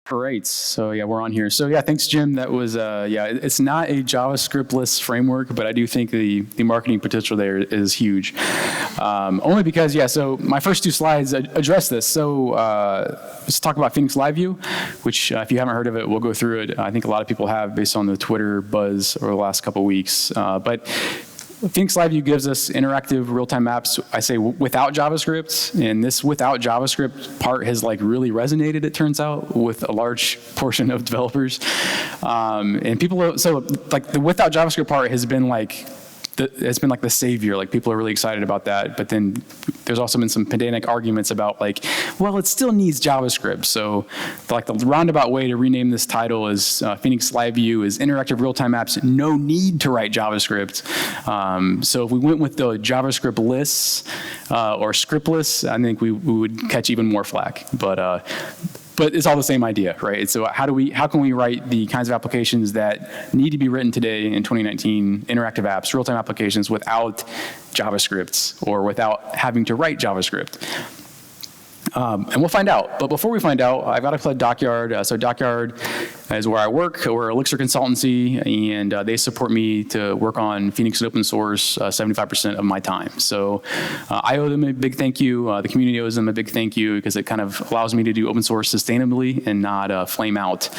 Great. So yeah, we're on here. So yeah, thanks, Jim. That was yeah. It's not a JavaScript-less framework, but I do think the marketing potential there is huge. Only because yeah. So my first two slides address this. So let's talk about Phoenix LiveView, which if you haven't heard of it, we'll go through it. I think a lot of people have based on the Twitter buzz over the last couple of weeks. But Phoenix LiveView gives us interactive real-time apps, I say without JavaScript, and this without JavaScript part has like really resonated, it turns out, with a large portion of developers. And people, so like the without JavaScript part has been like, it's been like the savior, like people are really excited about that, but then there's also been some pedantic arguments about like, well, it still needs JavaScript. So like the roundabout way to rename this title is Phoenix LiveView is interactive real-time apps, no need to write JavaScript. So if we went with the JavaScript-less or scriptless, I think we would catch even more flack. But it's all the same idea, right? So how can we write the kinds of applications that need to be written today in 2019, interactive apps, real-time applications without JavaScript or without having to write JavaScript? And we'll find out. But before we find out, I've got to plug DockYard. So DockYard is where I work. We're Elixir consultancy, and they support me to work on Phoenix and open source 75% of my time. So I owe them a big thank you. The community owes them a big thank you because it kind of allows me to do open source sustainably and not flame out.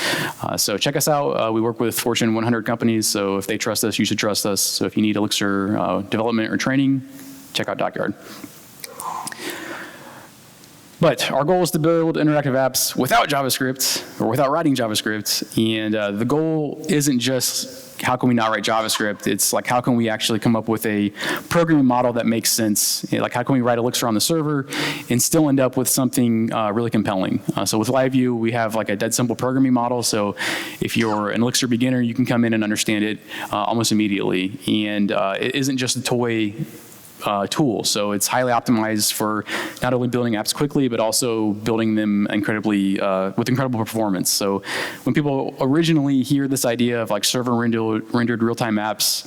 So check us out. We work with Fortune 100 companies, so if they trust us, you should trust us. So if you need Elixir development or training, check out DockYard. But our goal is to build interactive apps without JavaScript or without writing JavaScript. And the goal isn't just how can we not write JavaScript, it's like how can we actually come up with a programming model that makes sense? Like how can we write Elixir on the server and still end up with something really compelling? So with LiveView, we have like a dead simple programming model. So if you're an Elixir beginner, you can come in and understand it almost immediately. And it isn't just a toy tool. So it's highly optimized for not only building apps quickly, but also building them incredibly, with incredible performance. So when people originally hear this idea of like server rendered real-time apps,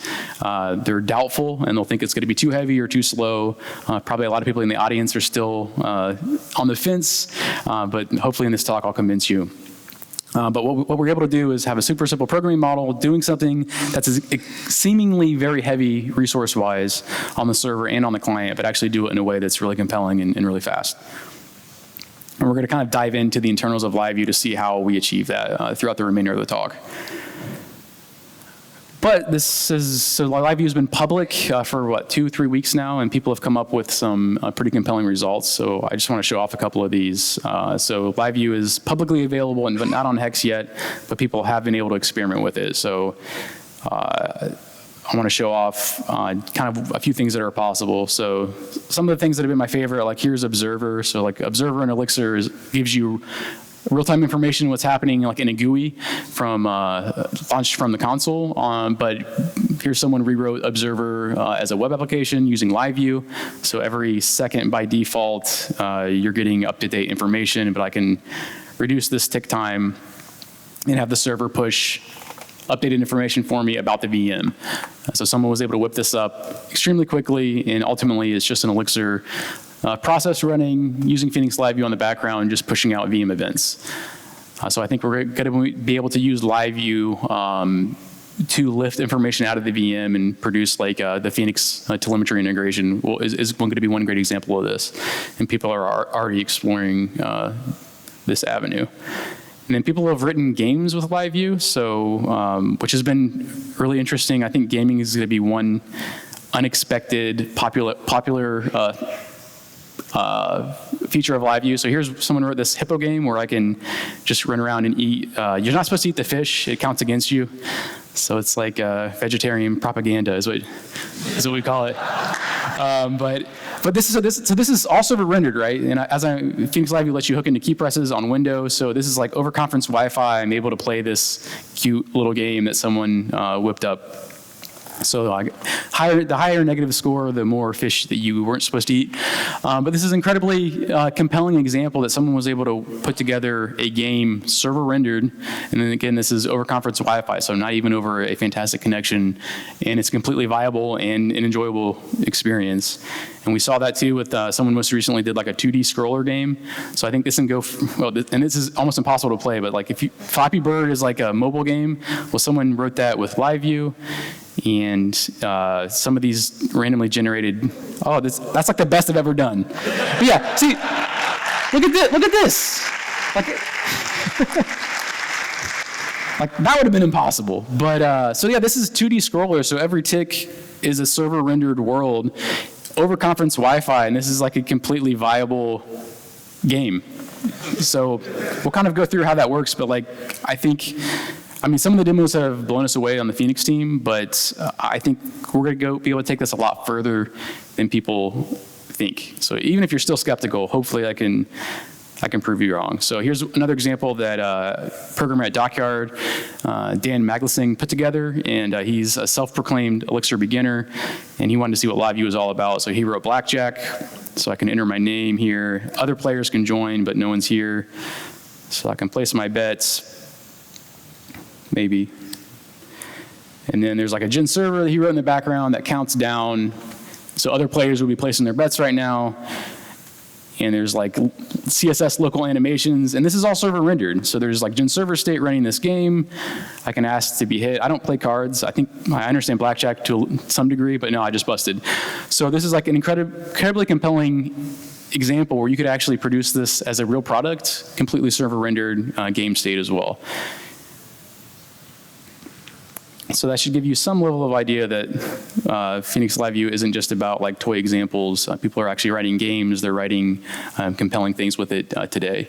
they're doubtful and they'll think it's going to be too heavy or too slow. Probably a lot of people in the audience are still on the fence, but hopefully in this talk I'll convince you. But what we're able to do is have a super simple programming model doing something that's seemingly very heavy resource-wise on the server and on the client, but actually do it in a way that's really compelling and really fast. And we're going to kind of dive into the internals of LiveView to see how we achieve that throughout the remainder of the talk. But so LiveView has been public for what, 2-3 weeks now, and people have come up with some pretty compelling results. So I just want to show off a couple of these. So LiveView is publicly available and not on Hex yet, but people have been able to experiment with it. So I want to show off kind of a few things that are possible. So some of the things that have been my favorite, like here's Observer. So like Observer in Elixir gives you real-time information, what's happening like in a GUI from launched from the console. But here's someone rewrote Observer as a web application using LiveView. So every second by default, you're getting up-to-date information, but I can reduce this tick time and have the server push updated information for me about the VM. So someone was able to whip this up extremely quickly, and ultimately it's just an Elixir process running, using Phoenix LiveView on the background, and just pushing out VM events. So I think we're going to be able to use LiveView to lift information out of the VM and produce like the Phoenix telemetry integration is going to be one great example of this. And people are already exploring this avenue. And then people have written games with LiveView, so which has been really interesting. I think gaming is going to be one unexpected popular feature of LiveView. So here's someone wrote this hippo game where I can just run around and eat. You're not supposed to eat the fish; it counts against you. So it's like vegetarian propaganda is what we call it. But this is all server rendered, right? And Phoenix LiveView lets you hook into key presses on Windows. So this is like over conference Wi-Fi. I'm able to play this cute little game that someone whipped up. So the higher negative score, the more fish that you weren't supposed to eat. But this is an incredibly compelling example that someone was able to put together a game server rendered. And then again, this is over conference Wi-Fi, so not even over a fantastic connection. And it's completely viable and an enjoyable experience. And we saw that too with someone most recently did like a 2D scroller game. So I think this can go, and this is almost impossible to play, but like if Flappy Bird is like a mobile game, well, someone wrote that with LiveView. And some of these randomly generated, that's like the best I've ever done. But yeah, see, look at this. Like, like that would have been impossible. But so yeah, this is 2D scroller. So every tick is a server rendered world over conference Wi-Fi, and this is like a completely viable game. So we'll kind of go through how that works, but like I mean, some of the demos have blown us away on the Phoenix team, but I think we're going to be able to take this a lot further than people think. So even if you're still skeptical, hopefully I can prove you wrong. So here's another example that programmer at DockYard, Dan Maglasing, put together, and he's a self-proclaimed Elixir beginner, and he wanted to see what LiveView is all about. So he wrote Blackjack, so I can enter my name here. Other players can join, but no one's here. So I can place my bets. Maybe. And then there's like a gen server that he wrote in the background that counts down. So other players will be placing their bets right now. And there's like CSS local animations, and this is all server rendered. So there's like gen server state running this game. I can ask to be hit. I don't play cards. I think I understand blackjack to some degree, but no, I just busted. So this is like an incredibly compelling example where you could actually produce this as a real product, completely server rendered game state as well. So that should give you some level of idea that Phoenix LiveView isn't just about like toy examples. People are actually writing games. They're writing compelling things with it today.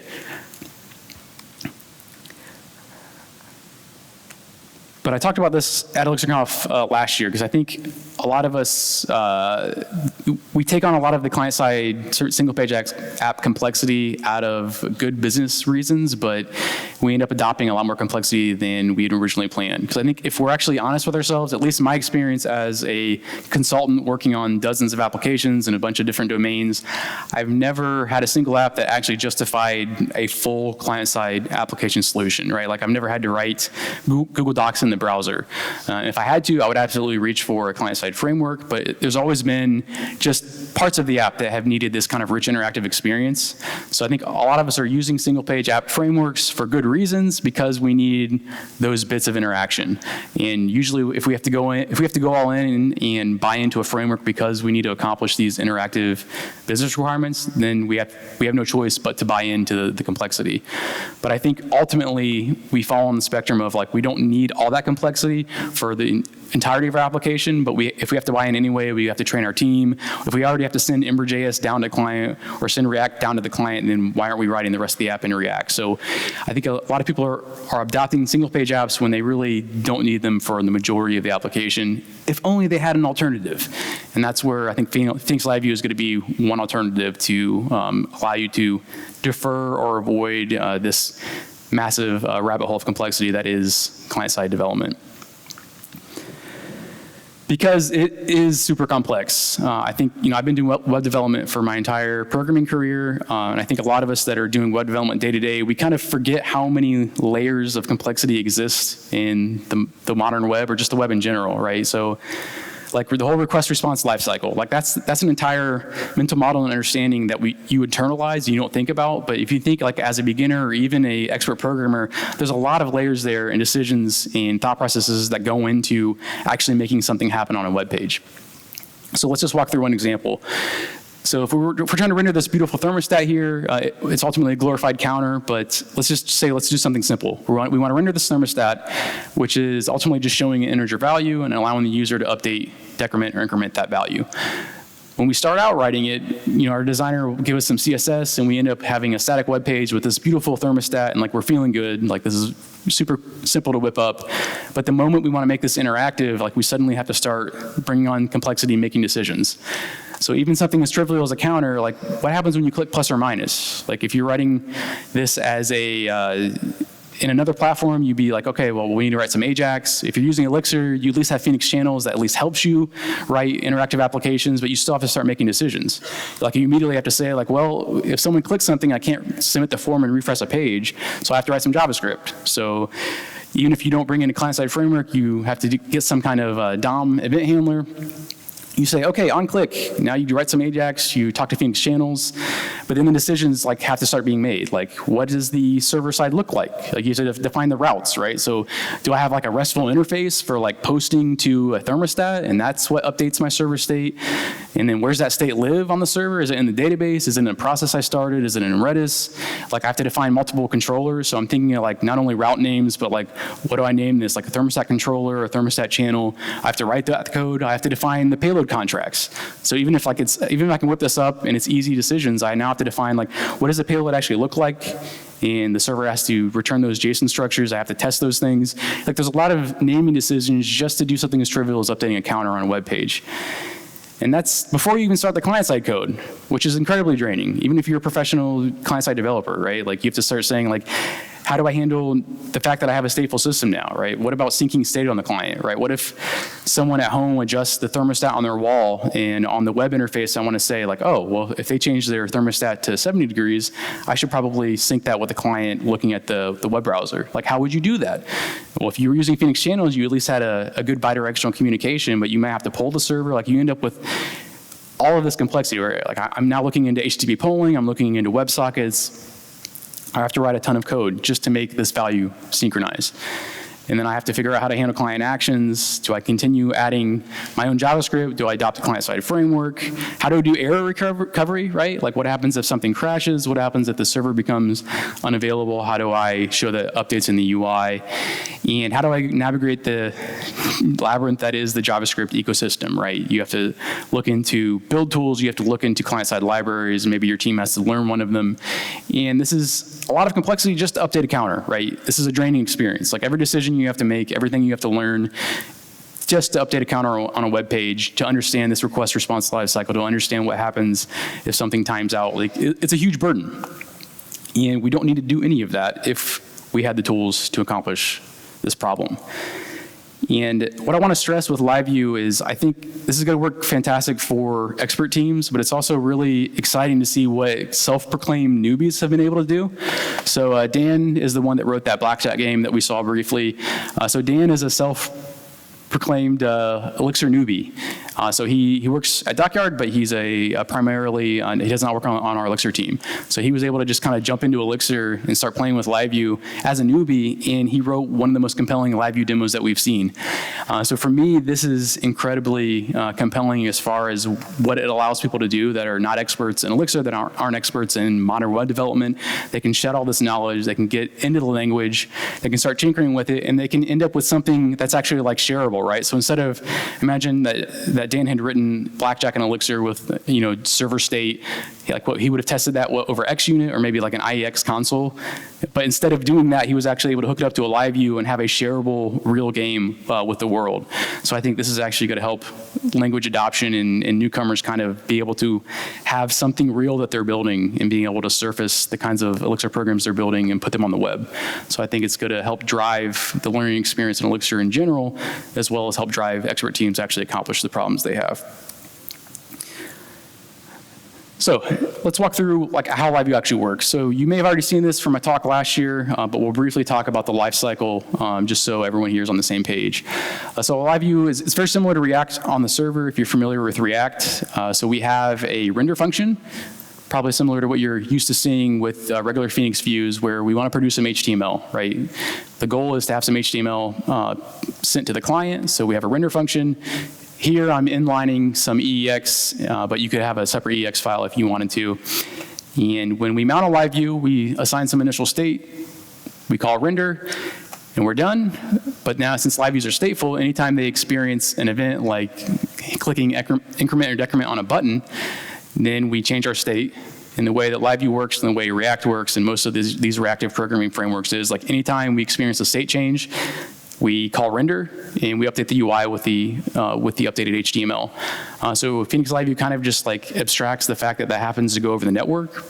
But I talked about this at ElixirConf last year because I think a lot of us, we take on a lot of the client-side single-page app complexity out of good business reasons, but we end up adopting a lot more complexity than we had originally planned. Because I think if we're actually honest with ourselves, at least in my experience as a consultant working on dozens of applications in a bunch of different domains, I've never had a single app that actually justified a full client-side application solution, right? Like I've never had to write Google Docs in the browser. If I had to, I would absolutely reach for a client-side framework, but there's always been just parts of the app that have needed this kind of rich interactive experience. So I think a lot of us are using single-page app frameworks for good reasons because we need those bits of interaction. And usually, if we have to go all in and buy into a framework because we need to accomplish these interactive business requirements, then we have no choice but to buy into the complexity. But I think ultimately we fall on the spectrum of like we don't need all that complexity for the entirety of our application, but if we have to buy in anyway, we have to train our team. If we already have to send Ember.js down to client or send React down to the client, then why aren't we writing the rest of the app in React? So I think a lot of people are adopting single-page apps when they really don't need them for the majority of the application, if only they had an alternative. And that's where I think Phoenix LiveView is going to be one alternative to allow you to defer or avoid this massive rabbit hole of complexity that is client-side development. Because it is super complex. I think, I've been doing web development for my entire programming career, and I think a lot of us that are doing web development day to day, we kind of forget how many layers of complexity exist in the modern web or just the web in general, right? So, like the whole request response lifecycle, like that's an entire mental model and understanding that you internalize, you don't think about. But if you think like as a beginner or even a expert programmer, there's a lot of layers there and decisions and thought processes that go into actually making something happen on a web page. So let's just walk through one example. So if we're trying to render this beautiful thermostat here, it's ultimately a glorified counter, but let's just say, let's do something simple. We want to render this thermostat, which is ultimately just showing an integer value and allowing the user to update, decrement, or increment that value. When we start out writing it, our designer will give us some CSS, and we end up having a static web page with this beautiful thermostat, and like we're feeling good, like this is super simple to whip up. But the moment we want to make this interactive, like we suddenly have to start bringing on complexity and making decisions. So even something as trivial as a counter, like what happens when you click plus or minus? Like if you're writing this as a in another platform, you'd be like, okay, well, we need to write some Ajax. If you're using Elixir, you at least have Phoenix channels that at least helps you write interactive applications, but you still have to start making decisions. Like you immediately have to say like, well, if someone clicks something, I can't submit the form and refresh a page, so I have to write some JavaScript. So even if you don't bring in a client-side framework, you have to get some kind of DOM event handler. You say, okay, on click, now you write some Ajax, you talk to Phoenix channels, but then the decisions like have to start being made. Like, what does the server side look like? Like you have to define the routes, right? So do I have like a RESTful interface for like posting to a thermostat, and that's what updates my server state? And then where's that state live on the server? Is it in the database? Is it in a process I started? Is it in Redis? Like I have to define multiple controllers, so I'm thinking of like not only route names, but like what do I name this? Like a thermostat controller or a thermostat channel. I have to write that code. I have to define the payload contracts. So even if I can whip this up and it's easy decisions, I now have to define like what does the payload actually look like, and the server has to return those JSON structures. I have to test those things. Like there's a lot of naming decisions just to do something as trivial as updating a counter on a web page. And that's before you even start the client-side code, which is incredibly draining, even if you're a professional client-side developer, right? Like you have to start saying like, how do I handle the fact that I have a stateful system now, right? What about syncing state on the client, right? What if someone at home adjusts the thermostat on their wall, and on the web interface I want to say like, oh, well, if they change their thermostat to 70 degrees, I should probably sync that with the client looking at the web browser. Like, how would you do that? Well, if you were using Phoenix channels, you at least had a good bidirectional communication, but you might have to poll the server. Like you end up with all of this complexity, right? Like I'm now looking into HTTP polling, I'm looking into WebSockets. I have to write a ton of code just to make this value synchronize. And then I have to figure out how to handle client actions. Do I continue adding my own JavaScript? Do I adopt a client-side framework? How do I do error recovery, right? Like what happens if something crashes? What happens if the server becomes unavailable? How do I show the updates in the UI? And how do I navigate the labyrinth that is the JavaScript ecosystem, right? You have to look into build tools. You have to look into client-side libraries. Maybe your team has to learn one of them. And this is a lot of complexity just to update a counter, right? This is a draining experience. Like every decision you have to make, everything you have to learn just to update a counter on a web page, to understand this request response lifecycle, to understand what happens if something times out. Like it's a huge burden. And we don't need to do any of that if we had the tools to accomplish this problem. And what I want to stress with LiveView is I think this is going to work fantastic for expert teams, but it's also really exciting to see what self-proclaimed newbies have been able to do. So Dan is the one that wrote that blackjack game that we saw briefly. So Dan is a self-proclaimed Elixir newbie. So he works at DockYard, but he's primarily, he does not work on our Elixir team. So he was able to just kind of jump into Elixir and start playing with LiveView as a newbie, and he wrote one of the most compelling LiveView demos that we've seen. So for me, this is incredibly compelling as far as what it allows people to do that are not experts in Elixir, that aren't experts in modern web development. They can shed all this knowledge, they can get into the language, they can start tinkering with it, and they can end up with something that's actually like shareable, right? So instead of, imagine that Dan had written blackjack and Elixir with, server state, like what he would have tested that over XUnit or maybe like an IEX console. But instead of doing that, he was actually able to hook it up to a LiveView and have a shareable real game with the world. So I think this is actually going to help language adoption and newcomers kind of be able to have something real that they're building and being able to surface the kinds of Elixir programs they're building and put them on the web. So I think it's going to help drive the learning experience in Elixir in general, as well as help drive expert teams to actually accomplish the problems they have. So let's walk through how LiveView actually works. So you may have already seen this from a talk last year, but we'll briefly talk about the life cycle just so everyone here is on the same page. So LiveView it's very similar to React on the server if you're familiar with React. So we have a render function, probably similar to what you're used to seeing with regular Phoenix views, where we want to produce some HTML, right? The goal is to have some HTML sent to the client, so we have a render function. Here I'm inlining some EEX, but you could have a separate EEX file if you wanted to. And when we mount a LiveView, we assign some initial state, we call render, and we're done. But now since LiveViews are stateful, anytime they experience an event like clicking increment or decrement on a button, then we change our state. And the way that LiveView works and the way React works and most of these reactive programming frameworks is like anytime we experience a state change, we call render, and we update the UI with the updated HTML. So Phoenix LiveView kind of just abstracts the fact that that happens to go over the network,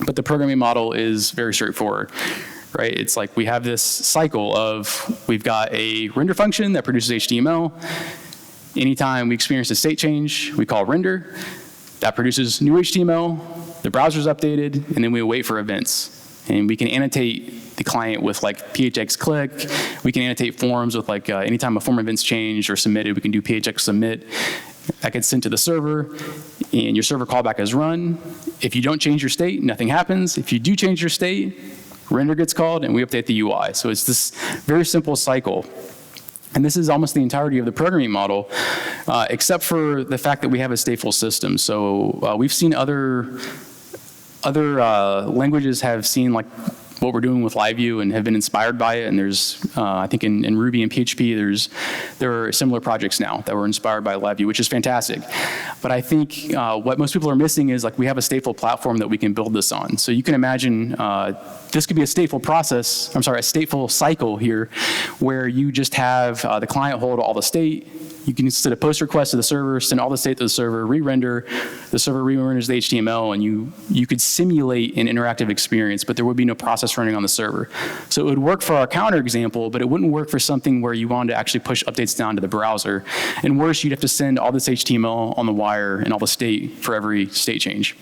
but the programming model is very straightforward. right? It's like we have this cycle of we've got a render function that produces HTML. Anytime we experience a state change, we call render. That produces new HTML, the browser's updated, and then we wait for events. And we can annotate the client with like phx click. We can annotate forms with like anytime a form event's changed or submitted, we can do phx submit. That gets sent to the server, and your server callback is run. If you don't change your state, nothing happens. If you do change your state, render gets called, and we update the UI. So it's this very simple cycle. And this is almost the entirety of the programming model, except for the fact that we have a stateful system. So we've seen other languages have seen like what we're doing with LiveView and have been inspired by it. And there's, I think in Ruby and PHP, there are similar projects now that were inspired by LiveView, which is fantastic. But I think what most people are missing is like we have a stateful platform that we can build this on. So you can imagine this could be a stateful process, a stateful cycle here, where you just have the client hold all the state. You can send a post request to the server, send all the state to the server, re-render, the server re-renders the HTML, and you could simulate an interactive experience, but there would be no process running on the server. So it would work for our counter example, but it wouldn't work for something where you wanted to actually push updates down to the browser. And worse, you'd have to send all this HTML on the wire and all the state for every state change.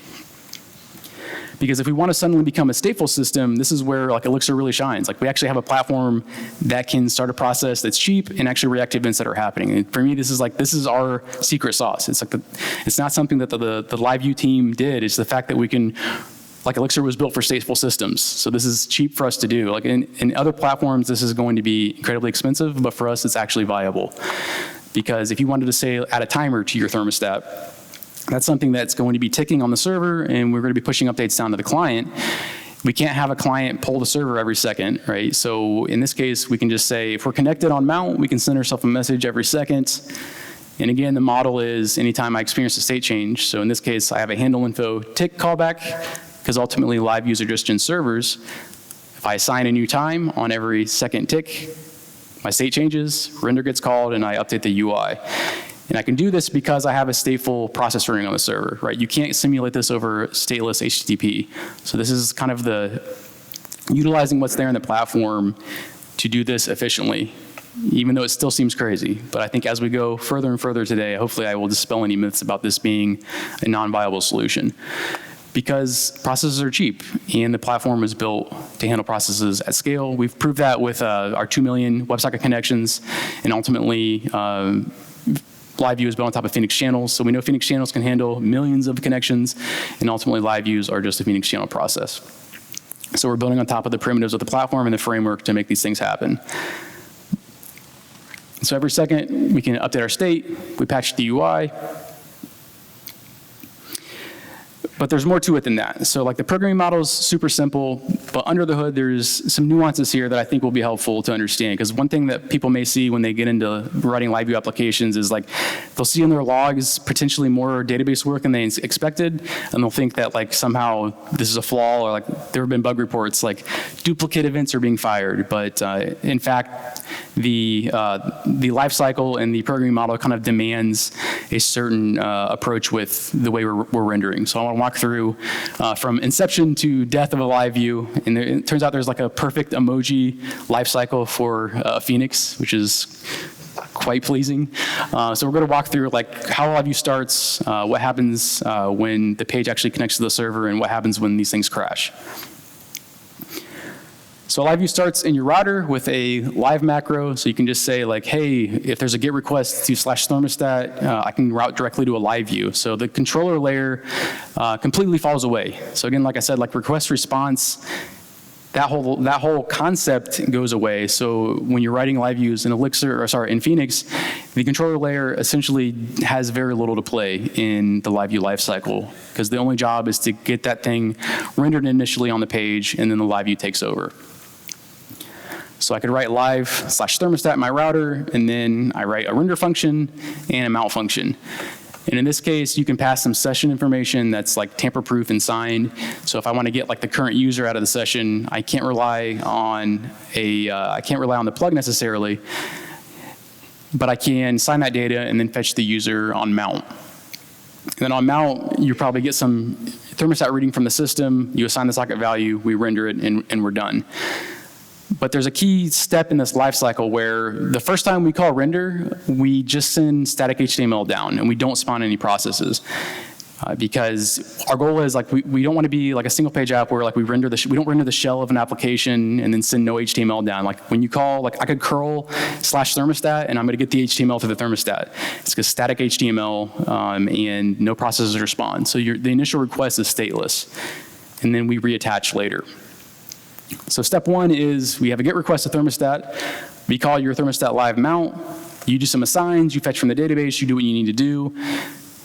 Because if we want to suddenly become a stateful system, this is where like Elixir really shines. Like we actually have a platform that can start a process that's cheap and actually react to events that are happening. And for me, this is our secret sauce. It's like it's not something that the LiveView team did. It's the fact that we can, like Elixir was built for stateful systems. So this is cheap for us to do. Like in other platforms, this is going to be incredibly expensive, but for us, it's actually viable. Because if you wanted to say add a timer to your thermostat, that's something that's going to be ticking on the server, and we're going to be pushing updates down to the client. We can't have a client pull the server every second, right? So in this case, we can just say, if we're connected on Mount, we can send ourselves a message every second. And again, the model is anytime I experience a state change. So in this case, I have a handle info tick callback, because ultimately LiveViews are just in servers. If I assign a new time on every second tick, my state changes, render gets called, and I update the UI. And I can do this because I have a stateful process running on the server, right? You can't simulate this over stateless HTTP. So this is kind of utilizing what's there in the platform to do this efficiently, even though it still seems crazy. But I think as we go further and further today, hopefully I will dispel any myths about this being a non-viable solution. Because processes are cheap, and the platform was built to handle processes at scale. We've proved that with our 2 million WebSocket connections, and ultimately, LiveView is built on top of Phoenix channels, so we know Phoenix channels can handle millions of connections, and ultimately LiveViews are just a Phoenix channel process. So we're building on top of the primitives of the platform and the framework to make these things happen. So every second, we can update our state, we patch the UI, but there's more to it than that. So like the programming model is super simple, but under the hood, there's some nuances here that I think will be helpful to understand. Because one thing that people may see when they get into writing LiveView applications is like, they'll see in their logs potentially more database work than they expected, and they'll think that like somehow this is a flaw, or like there have been bug reports like duplicate events are being fired. But in fact, the life cycle and the programming model kind of demands a certain approach with the way we're rendering. So I want to walk through from inception to death of a LiveView, and it turns out there's like a perfect emoji life cycle for Phoenix, which is quite pleasing. So we're going to walk through like how LiveView starts, what happens when the page actually connects to the server, and what happens when these things crash. So LiveView starts in your router with a live macro, so you can just say like, hey, if there's a GET request to /thermostat, I can route directly to a LiveView. So the controller layer completely falls away. So again, like I said, like request response, that whole concept goes away. So when you're writing LiveViews in Elixir, or sorry, in Phoenix, the controller layer essentially has very little to play in the LiveView lifecycle, because the only job is to get that thing rendered initially on the page, and then the LiveView takes over. So I could write live/thermostat in my router, and then I write a render function and a mount function. And in this case, you can pass some session information that's like tamper-proof and signed. So if I want to get like the current user out of the session, I can't rely on the plug necessarily, but I can sign that data and then fetch the user on mount. And then on mount, you probably get some thermostat reading from the system. You assign the socket value, we render it, and we're done. But there's a key step in this lifecycle where the first time we call render, we just send static HTML down and we don't spawn any processes. Because our goal is like we don't want to be like a single page app where like we don't render the shell of an application and then send no HTML down. Like when you call, like I could curl /thermostat and I'm going to get the HTML through the thermostat. It's because static HTML and no processes respond. So the initial request is stateless, and then we reattach later. So step one is we have a GET request to thermostat. We call your thermostat live mount. You do some assigns. You fetch from the database. You do what you need to do.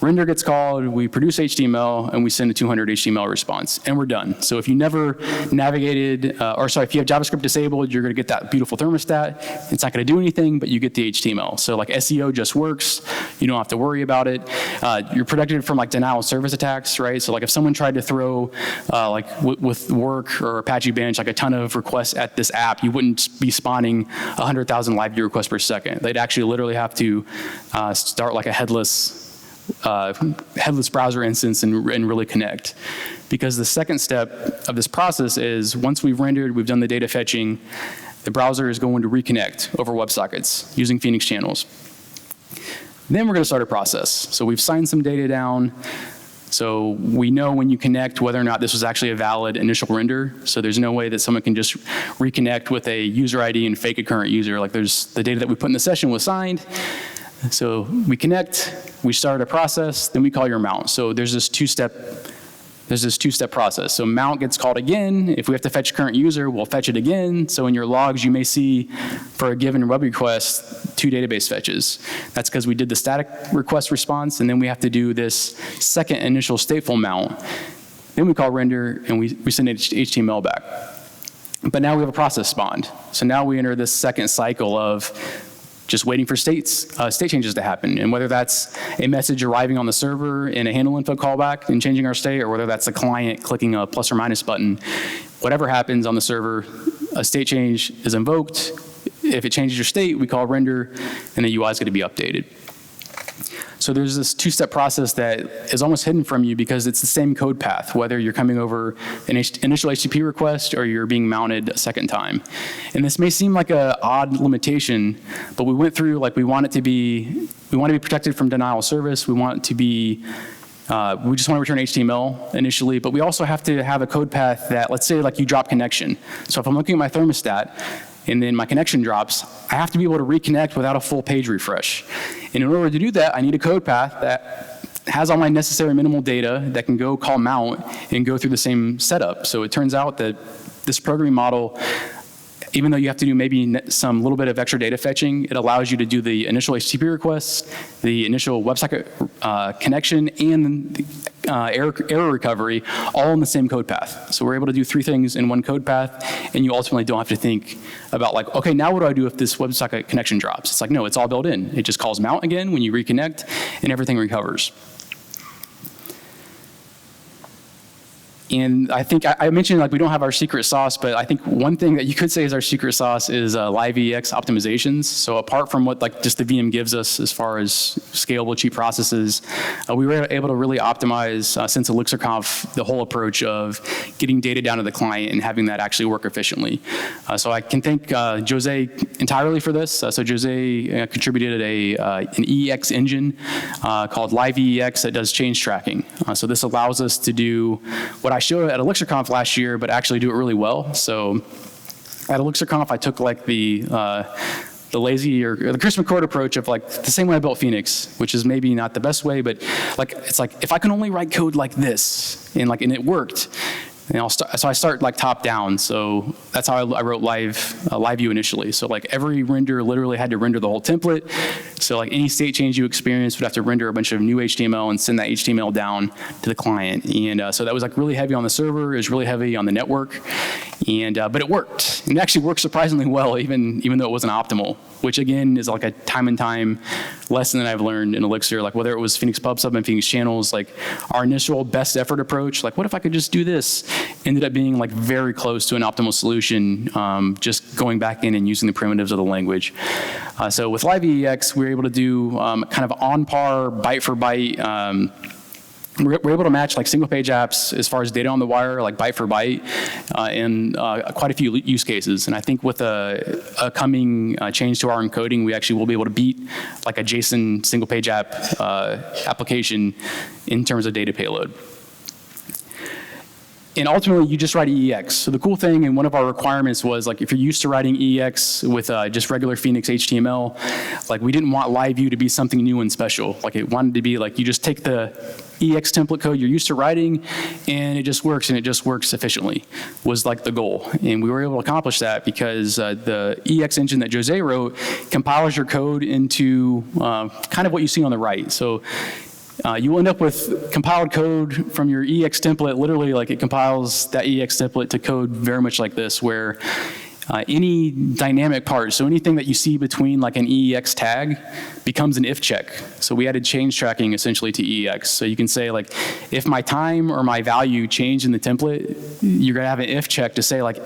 Render gets called, we produce HTML, and we send a 200 HTML response, and we're done. So if you never navigated, if you have JavaScript disabled, you're gonna get that beautiful thermostat. It's not gonna do anything, but you get the HTML. So like SEO just works, you don't have to worry about it. You're protected from like denial of service attacks, right? So like if someone tried to throw, with Work or Apache Bench, like a ton of requests at this app, you wouldn't be spawning 100,000 LiveView requests per second. They'd actually literally have to start like a headless browser instance and really connect. Because the second step of this process is once we've rendered, we've done the data fetching, the browser is going to reconnect over WebSockets using Phoenix channels. Then we're going to start a process. So we've signed some data down. So we know when you connect whether or not this was actually a valid initial render. So there's no way that someone can just reconnect with a user ID and fake a current user. Like there's the data that we put in the session was signed. So we connect, we start a process, then we call your mount. So there's this two-step process. So mount gets called again. If we have to fetch current user, we'll fetch it again. So in your logs, you may see for a given web request, 2 database fetches. That's because we did the static request response, and then we have to do this second initial stateful mount. Then we call render, and we send HTML back. But now we have a process spawned. So now we enter this second cycle of just waiting for state changes to happen. And whether that's a message arriving on the server in a handle info callback and changing our state, or whether that's the client clicking a plus or minus button, whatever happens on the server, a state change is invoked. If it changes your state, we call render, and the UI is going to be updated. So there's this two-step process that is almost hidden from you because it's the same code path, whether you're coming over an initial HTTP request or you're being mounted a second time. And this may seem like an odd limitation, but we went through, like we want to be protected from denial of service. We want it to be, we just want to return HTML initially, but we also have to have a code path that, let's say like you drop connection. So if I'm looking at my thermostat, and then my connection drops, I have to be able to reconnect without a full page refresh. And in order to do that, I need a code path that has all my necessary minimal data that can go call mount and go through the same setup. So it turns out that this programming model, even though you have to do maybe some little bit of extra data fetching, it allows you to do the initial HTTP request, the initial WebSocket connection, and the error recovery all in the same code path. So we're able to do 3 things in one code path, and you ultimately don't have to think about like, okay, now what do I do if this WebSocket connection drops? It's like, no, it's all built in. It just calls mount again when you reconnect, and everything recovers. And I think I mentioned like we don't have our secret sauce, but I think one thing that you could say is our secret sauce is LiveEx optimizations. So apart from what like just the VM gives us as far as scalable, cheap processes, we were able to really optimize since ElixirConf the whole approach of getting data down to the client and having that actually work efficiently. So I can thank Jose entirely for this. So Jose contributed an EX engine called LiveEx that does change tracking. So this allows us to do what I showed at ElixirConf last year, but actually do it really well. So at ElixirConf, I took like the lazy or the Chris McCord approach of like the same way I built Phoenix, which is maybe not the best way, but like it's like if I can only write code like this, and it worked. And so I start like top down. So that's how I wrote LiveView initially. So like every render literally had to render the whole template. So like any state change you experience would have to render a bunch of new HTML and send that HTML down to the client. And so that was like really heavy on the server. It was really heavy on the network. And but it worked. And it actually worked surprisingly well, even though it wasn't optimal, which again is like a time and time lesson that I've learned in Elixir. Like whether it was Phoenix Pub Sub and Phoenix Channels, like our initial best effort approach, like what if I could just do this? Ended up being like very close to an optimal solution, just going back in and using the primitives of the language. So with LiveEx, we were able to do kind of on par, byte for byte we're able to match like single page apps as far as data on the wire, like byte for byte, in quite a few use cases. And I think with a coming change to our encoding, we actually will be able to beat like a JSON single page app application in terms of data payload. And ultimately, you just write EEX. So the cool thing, and one of our requirements was, like, if you're used to writing EEX with just regular Phoenix HTML, like, we didn't want LiveView to be something new and special. Like, it wanted to be like, you just take the EEX template code you're used to writing, and it just works, and it just works efficiently, was like the goal. And we were able to accomplish that because the EEX engine that Jose wrote compiles your code into kind of what you see on the right. So you will end up with compiled code from your EEX template. Literally, like, it compiles that EEX template to code very much like this, where any dynamic part, so anything that you see between like an EEX tag becomes an if check. So we added change tracking essentially to EEX. So you can say, like, if my time or my value change in the template, you're gonna have an if check to say, like,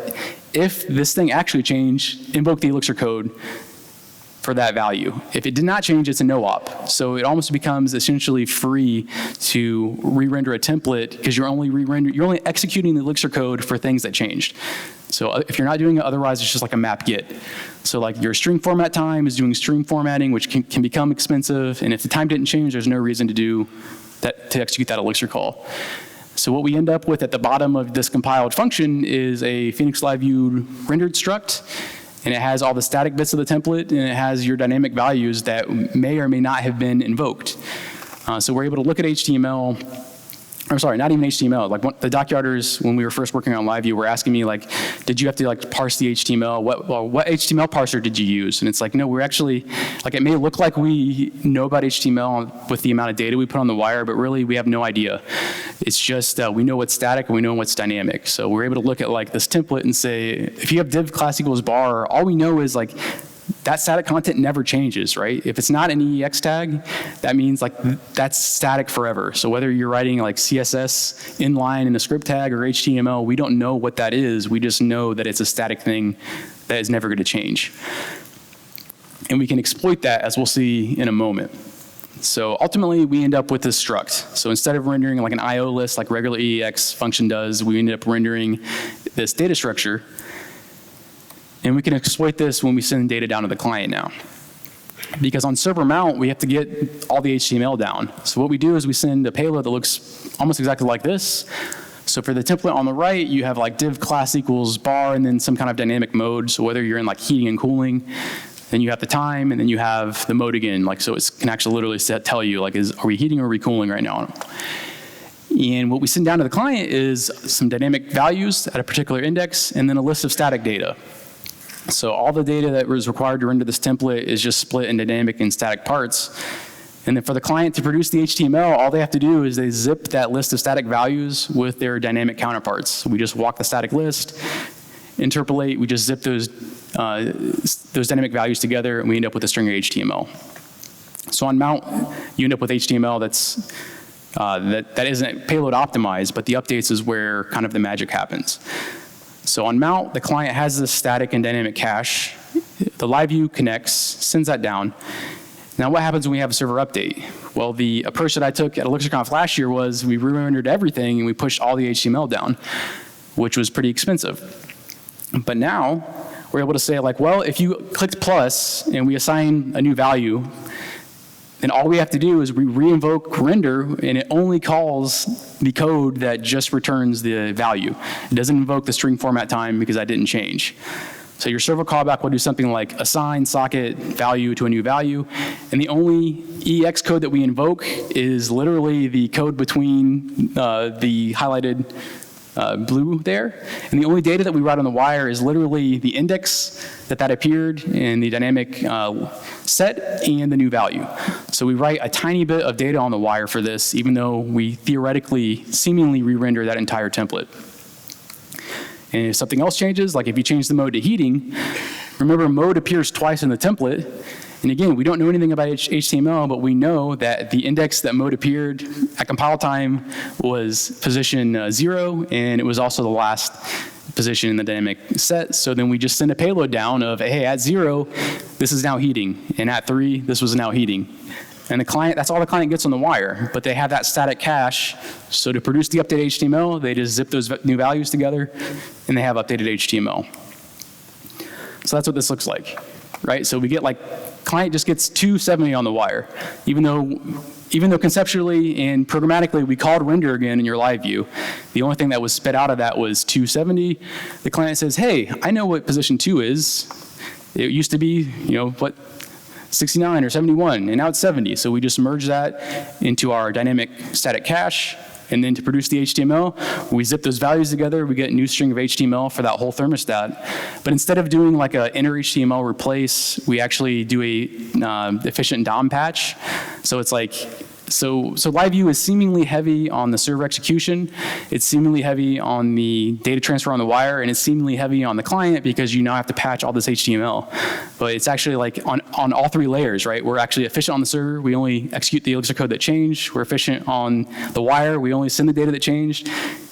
if this thing actually changed, invoke the Elixir code for that value. If it did not change, it's a no-op. So it almost becomes essentially free to re-render a template because you're only executing the Elixir code for things that changed. So if you're not doing it, otherwise it's just like a map get. So like your string format time is doing string formatting, which can become expensive. And if the time didn't change, there's no reason to do that, to execute that Elixir call. So what we end up with at the bottom of this compiled function is a Phoenix LiveView rendered struct. And it has all the static bits of the template, and it has your dynamic values that may or may not have been invoked. So we're able to look at HTML, or sorry, not even HTML. Like the DockYarders, when we were first working on LiveView, were asking me, like, did you have to like parse the HTML? What HTML parser did you use? And it's like, no, we're actually, like, it may look like we know about HTML with the amount of data we put on the wire, but really we have no idea. It's just we know what's static and we know what's dynamic. So we're able to look at like this template and say, if you have div class equals bar, all we know is like that static content never changes, right? If it's not an EEX tag, that means like that's static forever. So whether you're writing like CSS inline in a script tag or HTML, we don't know what that is. We just know that it's a static thing that is never going to change. And we can exploit that, as we'll see in a moment. So ultimately, we end up with this struct. So instead of rendering like an IO list like regular EEX function does, we ended up rendering this data structure. And we can exploit this when we send data down to the client now. Because on SuperMount, we have to get all the HTML down. So what we do is we send a payload that looks almost exactly like this. So for the template on the right, you have like div class equals bar and then some kind of dynamic mode. So whether you're in like heating and cooling, then you have the time, and then you have the mode again. Like, so it can actually literally tell you, like, are we heating or are we cooling right now? And what we send down to the client is some dynamic values at a particular index, and then a list of static data. So all the data that was required to render this template is just split into dynamic and static parts. And then for the client to produce the HTML, all they have to do is they zip that list of static values with their dynamic counterparts. So we just walk the static list, interpolate, we just zip those dynamic values together, and we end up with a string of HTML. So on mount, you end up with HTML that isn't payload optimized, but the updates is where kind of the magic happens. So on mount, the client has this static and dynamic cache. The LiveView connects, sends that down. Now what happens when we have a server update? Well, the approach that I took at ElixirConf last year was we re-rendered everything and we pushed all the HTML down, which was pretty expensive. But now we're able to say, like, well, if you clicked plus and we assign a new value, then all we have to do is we re-invoke render, and it only calls the code that just returns the value. It doesn't invoke the string format time because that didn't change. So your server callback will do something like assign socket value to a new value, and the only EX code that we invoke is literally the code between the highlighted blue there, and the only data that we write on the wire is literally the index that appeared in the dynamic set and the new value. So we write a tiny bit of data on the wire for this, even though we theoretically seemingly re-render that entire template. And if something else changes, like if you change the mode to heating, remember mode appears twice in the template. And again, we don't know anything about HTML, but we know that the index that mode appeared at compile time was position 0, and it was also the last position in the dynamic set. So then we just send a payload down of, hey, at 0, this is now heating, and at 3, this was now heating. And the client, that's all the client gets on the wire, but they have that static cache. So to produce the updated HTML, they just zip those new values together, and they have updated HTML. So that's what this looks like, right? So we get client just gets 270 on the wire, even though conceptually and programmatically we called render again in your LiveView. The only thing that was spit out of that was 270. The client says, hey, I know what position 2 is. It used to be, 69 or 71, and now it's 70. So we just merge that into our dynamic static cache, and then to produce the HTML, we zip those values together, we get a new string of HTML for that whole thermostat. But instead of doing like a inner HTML replace, we actually do a efficient DOM patch. So it's like, so LiveView is seemingly heavy on the server execution, it's seemingly heavy on the data transfer on the wire, and it's seemingly heavy on the client because you now have to patch all this HTML. But it's actually like on all 3 layers, right? We're actually efficient on the server, we only execute the Elixir code that changed. We're efficient on the wire, we only send the data that changed.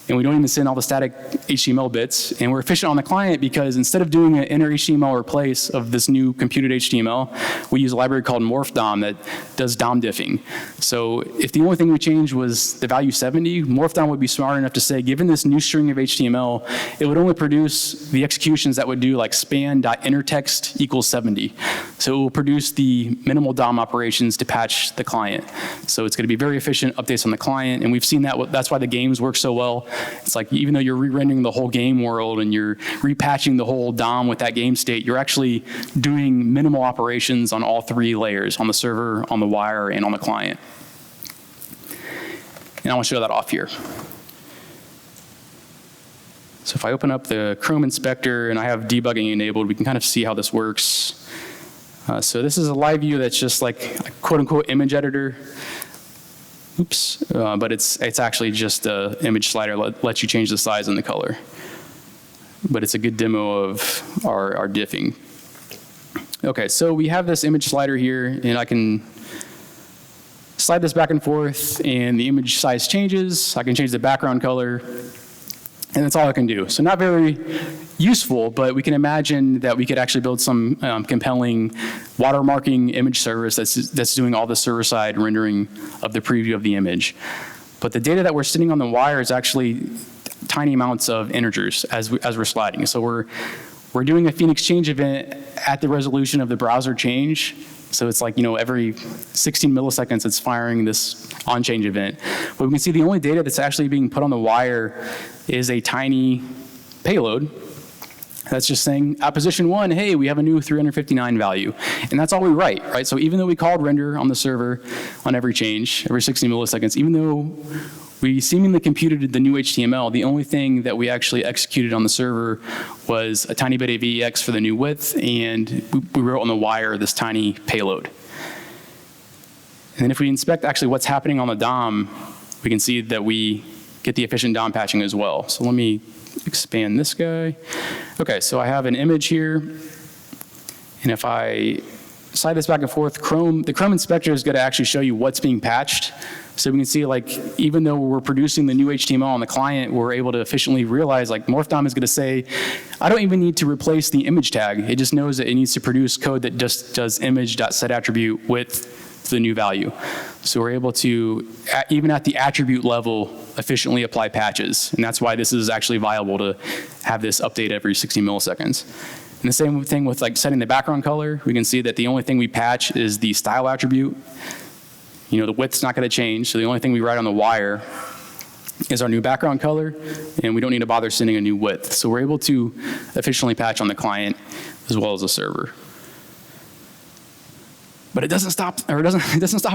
And we don't even send all the static HTML bits. And we're efficient on the client because instead of doing an inner HTML replace of this new computed HTML, we use a library called MorphDOM that does DOM diffing. So if the only thing we changed was the value 70, MorphDOM would be smart enough to say, given this new string of HTML, it would only produce the executions that would do like span.innerText equals 70. So it will produce the minimal DOM operations to patch the client. So it's going to be very efficient updates on the client. And we've seen that, that's why the games work so well. It's like even though you're re-rendering the whole game world and you're repatching the whole DOM with that game state, you're actually doing minimal operations on all 3 layers, on the server, on the wire, and on the client. And I want to show that off here. So if I open up the Chrome inspector and I have debugging enabled, we can kind of see how this works. So this is a LiveView that's just like a quote-unquote image editor. Oops, but it's actually just an image slider that lets you change the size and the color. But it's a good demo of our diffing. Okay, so we have this image slider here, and I can slide this back and forth, and the image size changes. I can change the background color, and that's all I can do. So not very useful, but we can imagine that we could actually build some compelling watermarking image service that's doing all the server-side rendering of the preview of the image. But the data that we're sitting on the wire is actually tiny amounts of integers as we're sliding. So we're doing a Phoenix change event at the resolution of the browser change. So it's like, every 16 milliseconds it's firing this on-change event. But we can see the only data that's actually being put on the wire is a tiny payload that's just saying, at position 1, hey, we have a new 359 value. And that's all we write, right? So even though we called render on the server on every change, every 16 milliseconds, even though we seemingly computed the new HTML, the only thing that we actually executed on the server was a tiny bit of EX for the new width, and we wrote on the wire this tiny payload. And then if we inspect actually what's happening on the DOM, we can see that we get the efficient DOM patching as well. So let me expand this guy. Okay, so I have an image here, and if I slide this back and forth, the Chrome inspector is going to actually show you what's being patched. So we can see, like, even though we're producing the new HTML on the client, we're able to efficiently realize, like, MorphDOM is going to say, I don't even need to replace the image tag. It just knows that it needs to produce code that just does image.setAttribute with the new value. So we're able to, even at the attribute level, efficiently apply patches. And that's why this is actually viable to have this update every 60 milliseconds. And the same thing with, like, setting the background color. We can see that the only thing we patch is the style attribute. The width's not going to change, so the only thing we write on the wire is our new background color, and we don't need to bother sending a new width. So we're able to efficiently patch on the client as well as the server. But it doesn't stop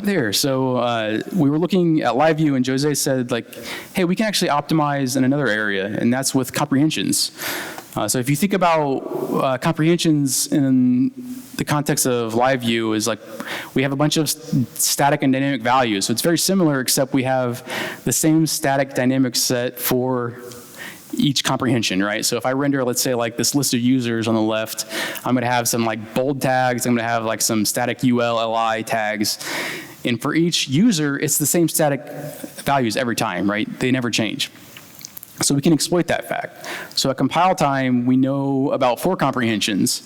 there. So we were looking at LiveView, and Jose said, like, hey, we can actually optimize in another area, and that's with comprehensions. So if you think about comprehensions in the context of LiveView, is like we have a bunch of static and dynamic values. So it's very similar, except we have the same static dynamic set for each comprehension, right? So if I render, let's say, like this list of users on the left, I'm going to have some like bold tags. I'm going to have like some static UL, LI tags. And for each user, it's the same static values every time, right? They never change. So we can exploit that fact. So at compile time, we know about for comprehensions.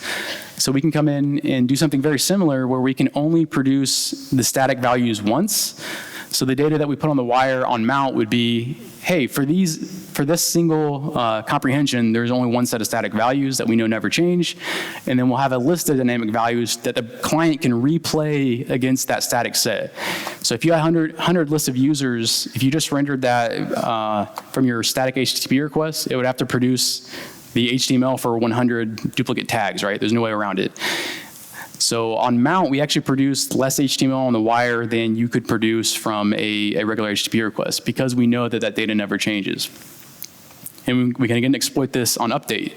So we can come in and do something very similar where we can only produce the static values once. So the data that we put on the wire on mount would be, hey, for this single comprehension, there's only one set of static values that we know never change. And then we'll have a list of dynamic values that the client can replay against that static set. So if you had 100 list of users, if you just rendered that from your static HTTP request, it would have to produce the HTML for 100 duplicate tags, right? There's no way around it. So on mount, we actually produced less HTML on the wire than you could produce from a regular HTTP request because we know that that data never changes. And we can again exploit this on update.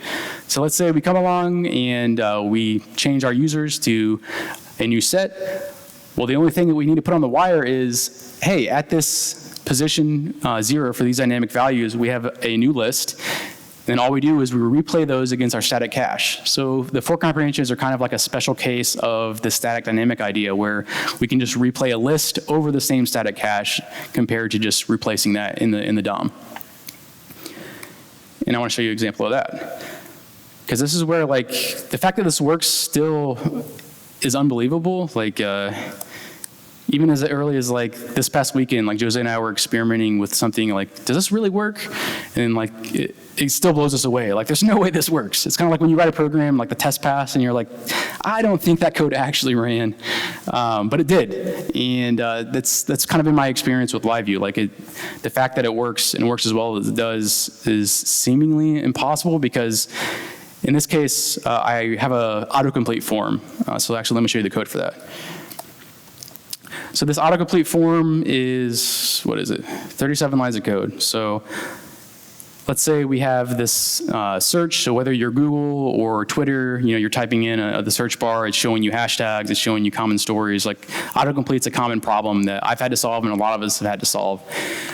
So let's say we come along and we change our users to a new set. Well, the only thing that we need to put on the wire is, hey, at this position 0 for these dynamic values, we have a new list. Then all we do is we replay those against our static cache. So the for comprehensions are kind of like a special case of the static dynamic idea where we can just replay a list over the same static cache compared to just replacing that in the DOM. And I want to show you an example of that. Because this is where like the fact that this works still is unbelievable. Like even as early as like this past weekend, like Jose and I were experimenting with something like, does this really work? And like it still blows us away. Like there's no way this works. It's kind of like when you write a program, like the test pass, and you're like, I don't think that code actually ran, but it did. And that's kind of been my experience with LiveView. Like the fact that it works and works as well as it does is seemingly impossible because in this case, I have a autocomplete form. So actually, let me show you the code for that. So this autocomplete form is, what is it? 37 lines of code. So let's say we have this search, so whether you're Google or Twitter, you're typing in the search bar, it's showing you hashtags, it's showing you common stories. Like autocomplete's a common problem that I've had to solve and a lot of us have had to solve.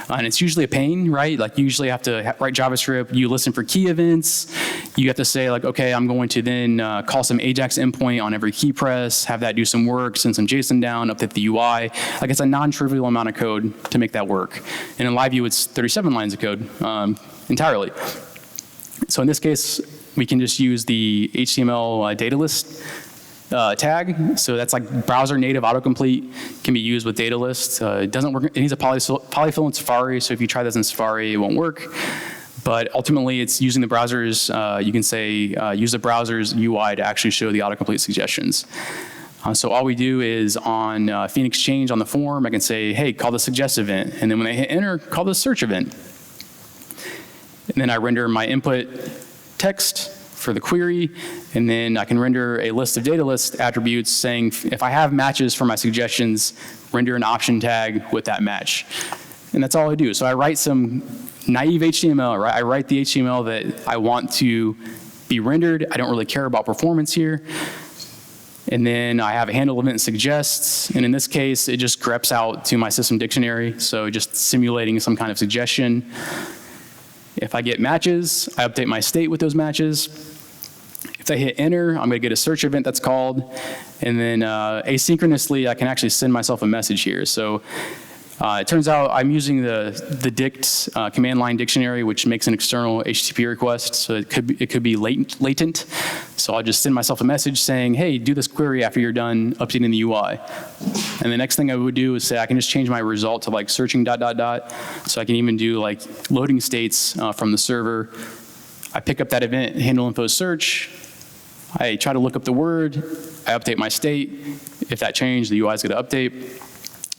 And it's usually a pain, right? Like you usually have to write JavaScript, you listen for key events, you have to say like, okay, I'm going to then call some AJAX endpoint on every key press, have that do some work, send some JSON down, update the UI. Like it's a non-trivial amount of code to make that work. And in LiveView, it's 37 lines of code. Entirely. So in this case, we can just use the HTML data list tag. So that's like browser native autocomplete can be used with data list. It doesn't work. It needs a polyfill in Safari. So if you try this in Safari, it won't work. But ultimately, it's using the browser's. You can say use the browser's UI to actually show the autocomplete suggestions. So all we do is on Phoenix change on the form, I can say, hey, call the suggest event. And then when I hit enter, call the search event. And then I render my input text for the query, and then I can render a list of data list attributes saying if I have matches for my suggestions, render an option tag with that match. And that's all I do. So I write some naive HTML, right? I write the HTML that I want to be rendered. I don't really care about performance here. And then I have a handle event suggests, and in this case, it just greps out to my system dictionary, so just simulating some kind of suggestion. If I get matches, I update my state with those matches. If I hit enter, I'm going to get a search event that's called. And then asynchronously, I can actually send myself a message here. So it turns out I'm using the dict command line dictionary, which makes an external HTTP request. So it could be latent. So I'll just send myself a message saying, hey, do this query after you're done updating the UI. And the next thing I would do is say I can just change my result to like searching ... So I can even do like loading states from the server. I pick up that event, handle info search. I try to look up the word. I update my state. If that changed, the UI is going to update.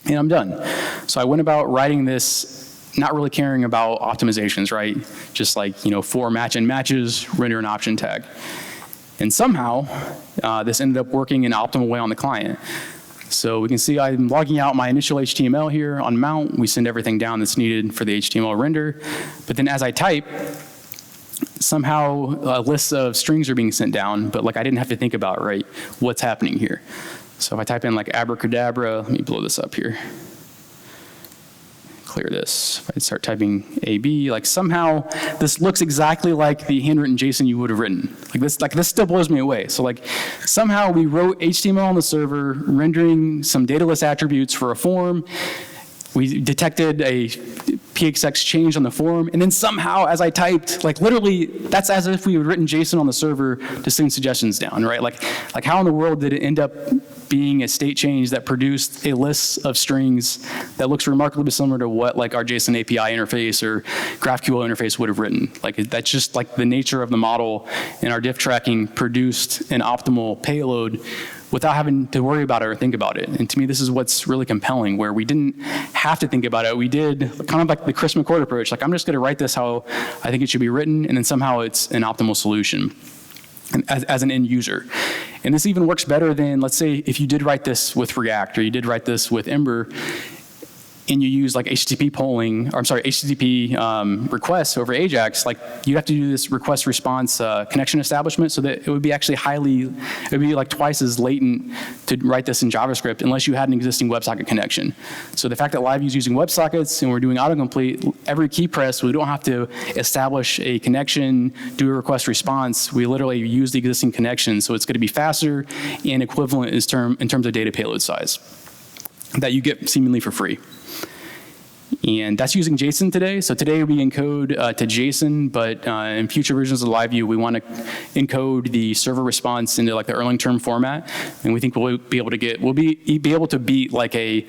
And I'm done. So I went about writing this, not really caring about optimizations, right? Just like, for match and matches, render an option tag. And somehow, this ended up working in an optimal way on the client. So we can see I'm logging out my initial HTML here on mount. We send everything down that's needed for the HTML render. But then as I type, somehow lists of strings are being sent down, but like I didn't have to think about, right, what's happening here. So if I type in like abracadabra, let me blow this up here. Clear this. If I start typing AB, like somehow this looks exactly like the handwritten JSON you would have written. Like this still blows me away. So like somehow we wrote HTML on the server, rendering some data list attributes for a form. we detected a PXX change on the form, and then somehow, as I typed, like literally, that's as if we had written JSON on the server to send suggestions down, right? Like how in the world did it end up being a state change that produced a list of strings that looks remarkably similar to what like our JSON API interface or GraphQL interface would have written? Like that's just like the nature of the model, and our diff tracking produced an optimal payload without having to worry about it or think about it. And to me, this is what's really compelling, where we didn't have to think about it. We did kind of like the Chris McCord approach. Like, I'm just going to write this how I think it should be written, and then somehow it's an optimal solution as an end user. And this even works better than, let's say, if you did write this with React, or you did write this with Ember, and you use like HTTP polling, or I'm sorry, HTTP requests over AJAX, like you have to do this request response connection establishment, so that it would be actually it would be like twice as latent to write this in JavaScript unless you had an existing WebSocket connection. So the fact that LiveView is using WebSockets and we're doing autocomplete, every key press, we don't have to establish a connection, do a request response. We literally use the existing connection, so it's going to be faster and equivalent in terms of data payload size that you get seemingly for free. And that's using JSON today. So today we encode to JSON, but in future versions of LiveView, we want to encode the server response into like the Erlang term format. And we think we'll be able to beat like a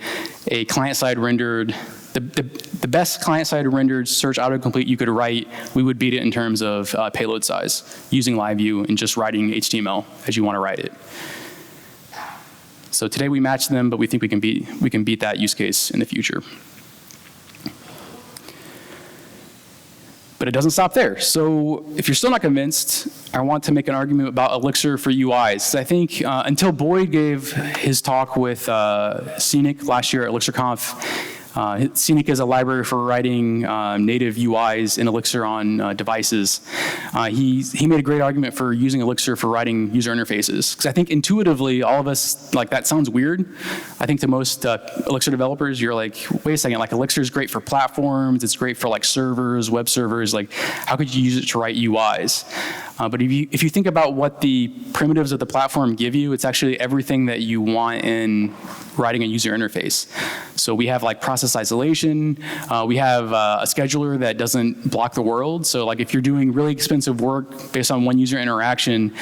client-side rendered, the best client-side rendered search autocomplete you could write. We would beat it in terms of payload size using LiveView and just writing HTML as you want to write it. So today we match them, but we think we can beat that use case in the future. But it doesn't stop there. So if you're still not convinced, I want to make an argument about Elixir for UIs. I think until Boyd gave his talk with Scenic last year at ElixirConf, Scenic is a library for writing native UIs in Elixir on devices. He made a great argument for using Elixir for writing user interfaces. Because I think intuitively, all of us, like, that sounds weird. I think to most Elixir developers, you're like, wait a second, like Elixir is great for platforms, it's great for like servers, web servers, like how could you use it to write UIs? But if you think about what the primitives of the platform give you, it's actually everything that you want in writing a user interface. So we have like process isolation. We have a scheduler that doesn't block the world. So like if you're doing really expensive work based on one user interaction,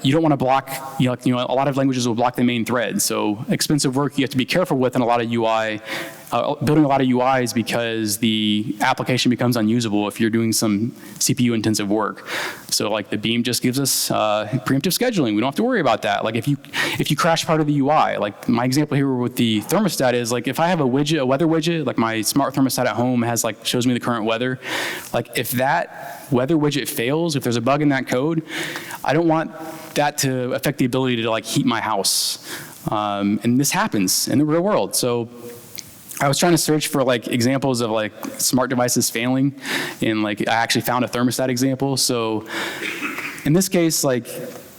you don't want to block, a lot of languages will block the main thread. So expensive work you have to be careful with in a lot of UI, building a lot of UIs, because the application becomes unusable if you're doing some CPU intensive work. So like the Beam just gives us preemptive scheduling. We don't have to worry about that. Like if you crash part of the UI, like my example here with the thermostat is like if I have a widget, a weather widget, like my smart thermostat at home has like shows me the current weather. Like if that weather widget fails, if there's a bug in that code, I don't want that to affect the ability to like heat my house. And this happens in the real world. So I was trying to search for like examples of like smart devices failing, and like I actually found a thermostat example. So in this case, like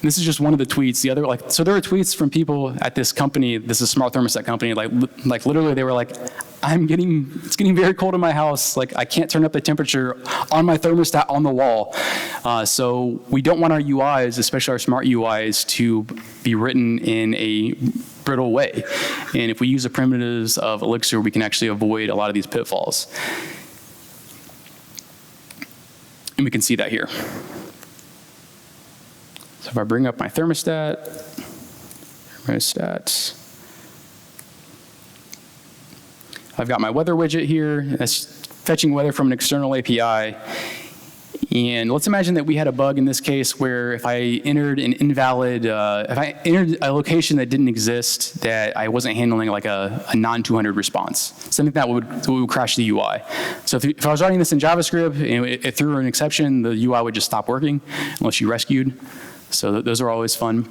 this is just one of the tweets. The other, like, so there are tweets from people at this company, this is a smart thermostat company, like literally they were like, it's getting very cold in my house. Like I can't turn up the temperature on my thermostat on the wall. So we don't want our UIs, especially our smart UIs, to be written in a brittle way. And if we use the primitives of Elixir, we can actually avoid a lot of these pitfalls. And we can see that here. So if I bring up my thermostat, I've got my weather widget here. That's fetching weather from an external API. And let's imagine that we had a bug in this case where if I entered an invalid, if I entered a location that didn't exist, that I wasn't handling like a non-200 response, something that would crash the UI. So if I was writing this in JavaScript and it threw an exception, the UI would just stop working unless you rescued. So those are always fun.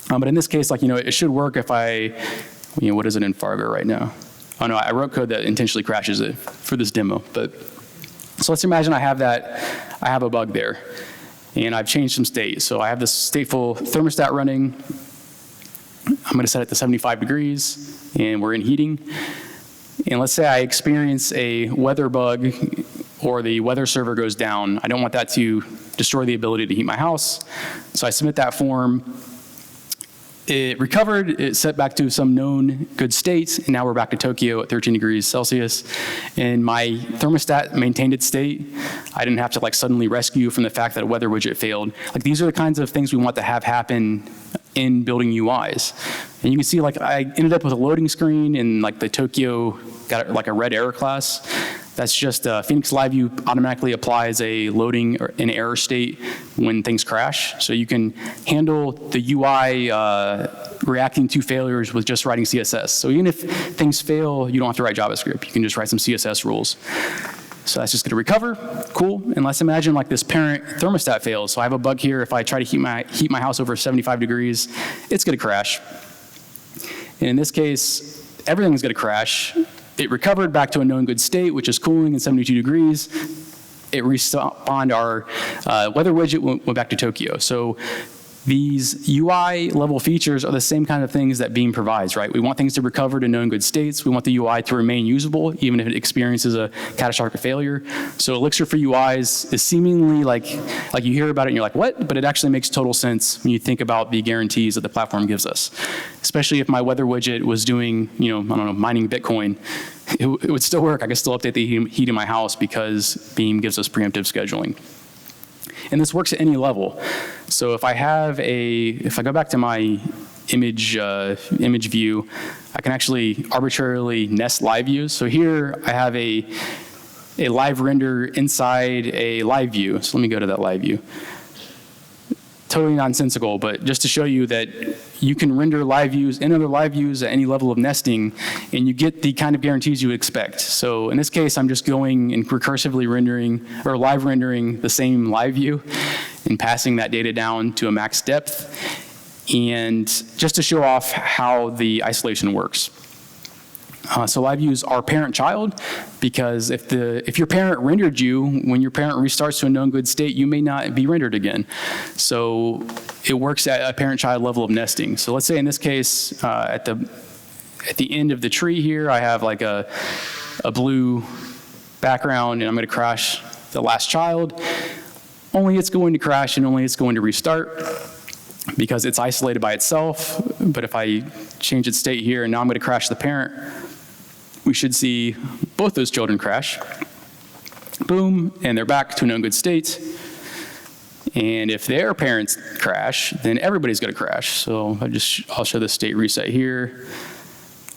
But in this case, like, it should work if I, what is it in Fargo right now? Oh no, I wrote code that intentionally crashes it for this demo. But so let's imagine I have a bug there, and I've changed some state. So I have this stateful thermostat running. I'm going to set it to 75 degrees, and we're in heating. And let's say I experience a weather bug, or the weather server goes down. I don't want that to destroy the ability to heat my house. So I submit that form, it recovered, it set back to some known good state, and now we're back to Tokyo at 13 degrees Celsius. And my thermostat maintained its state. I didn't have to like suddenly rescue from the fact that a weather widget failed. Like these are the kinds of things we want to have happen in building UIs. And you can see like I ended up with a loading screen and like the Tokyo got like a red error class. That's just Phoenix LiveView automatically applies a loading or an error state when things crash. So you can handle the UI reacting to failures with just writing CSS. So even if things fail, you don't have to write JavaScript. You can just write some CSS rules. So that's just going to recover. Cool. And let's imagine like this parent thermostat fails. So I have a bug here. If I try to heat my house over 75 degrees, it's going to crash. And in this case, everything's going to crash. It recovered back to a known good state, which is cooling at 72 degrees. It respawned our weather widget, went back to Tokyo. So these UI level features are the same kind of things that Beam provides, right? We want things to recover to known good states. We want the UI to remain usable, even if it experiences a catastrophic failure. So Elixir for UIs is seemingly like you hear about it and you're like, what? But it actually makes total sense when you think about the guarantees that the platform gives us. Especially if my weather widget was doing, I don't know, mining Bitcoin, it would still work. I could still update the heat in my house because Beam gives us preemptive scheduling. And this works at any level. So if I go back to my image view, I can actually arbitrarily nest live views. So here I have a live render inside a live view. So let me go to that live view. Totally nonsensical, but just to show you that you can render live views and other live views at any level of nesting, and you get the kind of guarantees you would expect. So in this case, I'm just going and recursively rendering, or live rendering the same live view and passing that data down to a max depth, and just to show off how the isolation works. So live views are parent-child, because if your parent rendered you, when your parent restarts to a known good state, you may not be rendered again. So it works at a parent-child level of nesting. So let's say in this case, at the end of the tree here, I have like a blue background, and I'm going to crash the last child. Only it's going to crash, and only it's going to restart, because it's isolated by itself. But if I change its state here, and now I'm going to crash the parent, we should see both those children crash. Boom, and they're back to a known good state. And if their parents crash, then everybody's going to crash. So I'll show the state reset here.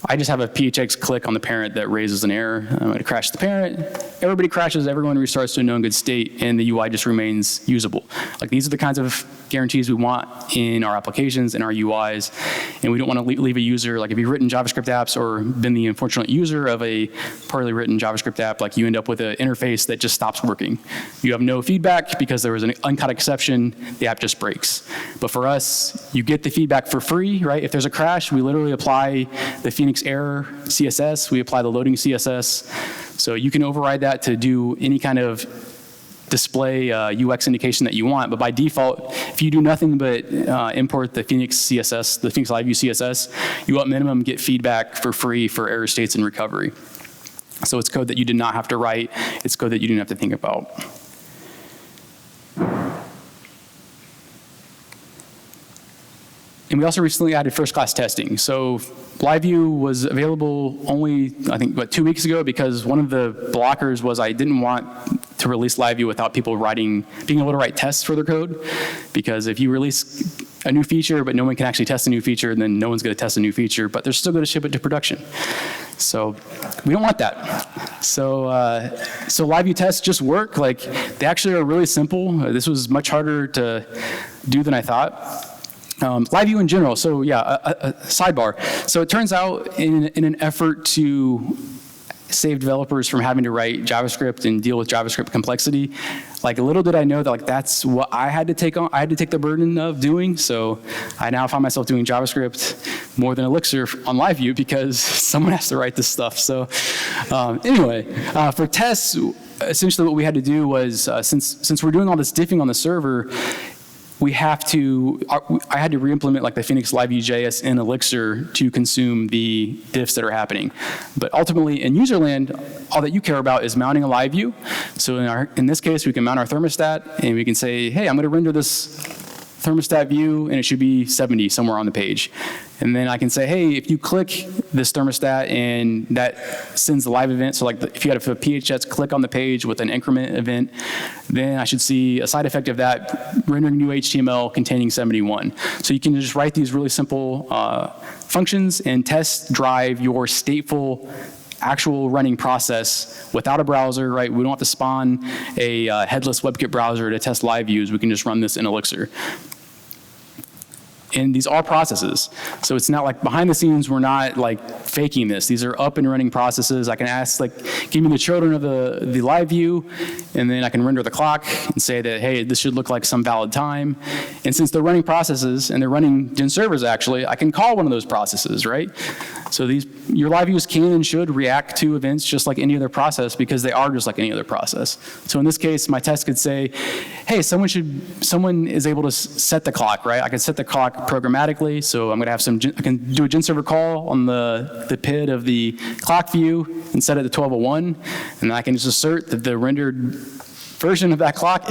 I just have a PHX click on the parent that raises an error. I'm going to crash the parent. Everybody crashes, everyone restarts to a known good state, and the UI just remains usable. Like these are the kinds of guarantees we want in our applications, in our UIs, and we don't want to leave a user, like if you've written JavaScript apps or been the unfortunate user of a poorly written JavaScript app, like you end up with an interface that just stops working. You have no feedback because there was an uncaught exception, the app just breaks. But for us, you get the feedback for free, right? If there's a crash, we literally apply the Phoenix error CSS, we apply the loading CSS. So you can override that to do any kind of display UX indication that you want, but by default, if you do nothing but import the Phoenix CSS, the Phoenix LiveView CSS, you at minimum get feedback for free for error states and recovery. So it's code that you did not have to write, it's code that you didn't have to think about. And we also recently added first-class testing. So LiveView was available only, I think, 2 weeks ago, because one of the blockers was I didn't want to release LiveView without people being able to write tests for their code. Because if you release a new feature, but no one can actually test a new feature, then no one's going to test a new feature, but they're still going to ship it to production. So we don't want that. So LiveView tests just work. Like, they actually are really simple. This was much harder to do than I thought. LiveView in general, so yeah, a sidebar. So it turns out in an effort to save developers from having to write JavaScript and deal with JavaScript complexity, like little did I know that like that's what I had to take on. I had to take the burden of doing. So I now find myself doing JavaScript more than Elixir on LiveView because someone has to write this stuff. So anyway, for tests, essentially what we had to do was since we're doing all this diffing on the server, I had to re-implement like the Phoenix LiveView JS in Elixir to consume the diffs that are happening. But ultimately, in userland, all that you care about is mounting a LiveView. So in this case, we can mount our thermostat, and we can say, hey, I'm going to render this thermostat view, and it should be 70 somewhere on the page. And then I can say, hey, if you click this thermostat and that sends the live event, so like if you had a PHS click on the page with an increment event, then I should see a side effect of that rendering new HTML containing 71. So you can just write these really simple functions and test drive your stateful actual running process without a browser, right? We don't have to spawn a headless WebKit browser to test live views. We can just run this in Elixir. And these are processes. So it's not like behind the scenes, we're not like faking this. These are up and running processes. I can ask, like, give me the children of the live view, and then I can render the clock and say that, hey, this should look like some valid time. And since they're running processes and they're running gen servers actually, I can call one of those processes, right? So your live views can and should react to events just like any other process because they are just like any other process. So in this case, my test could say, hey, someone is able to set the clock, right? I can set the clock programmatically, so I'm going to have I can do a gen server call on the PID of the clock view and set it to 12:01, and I can just assert that the rendered version of that clock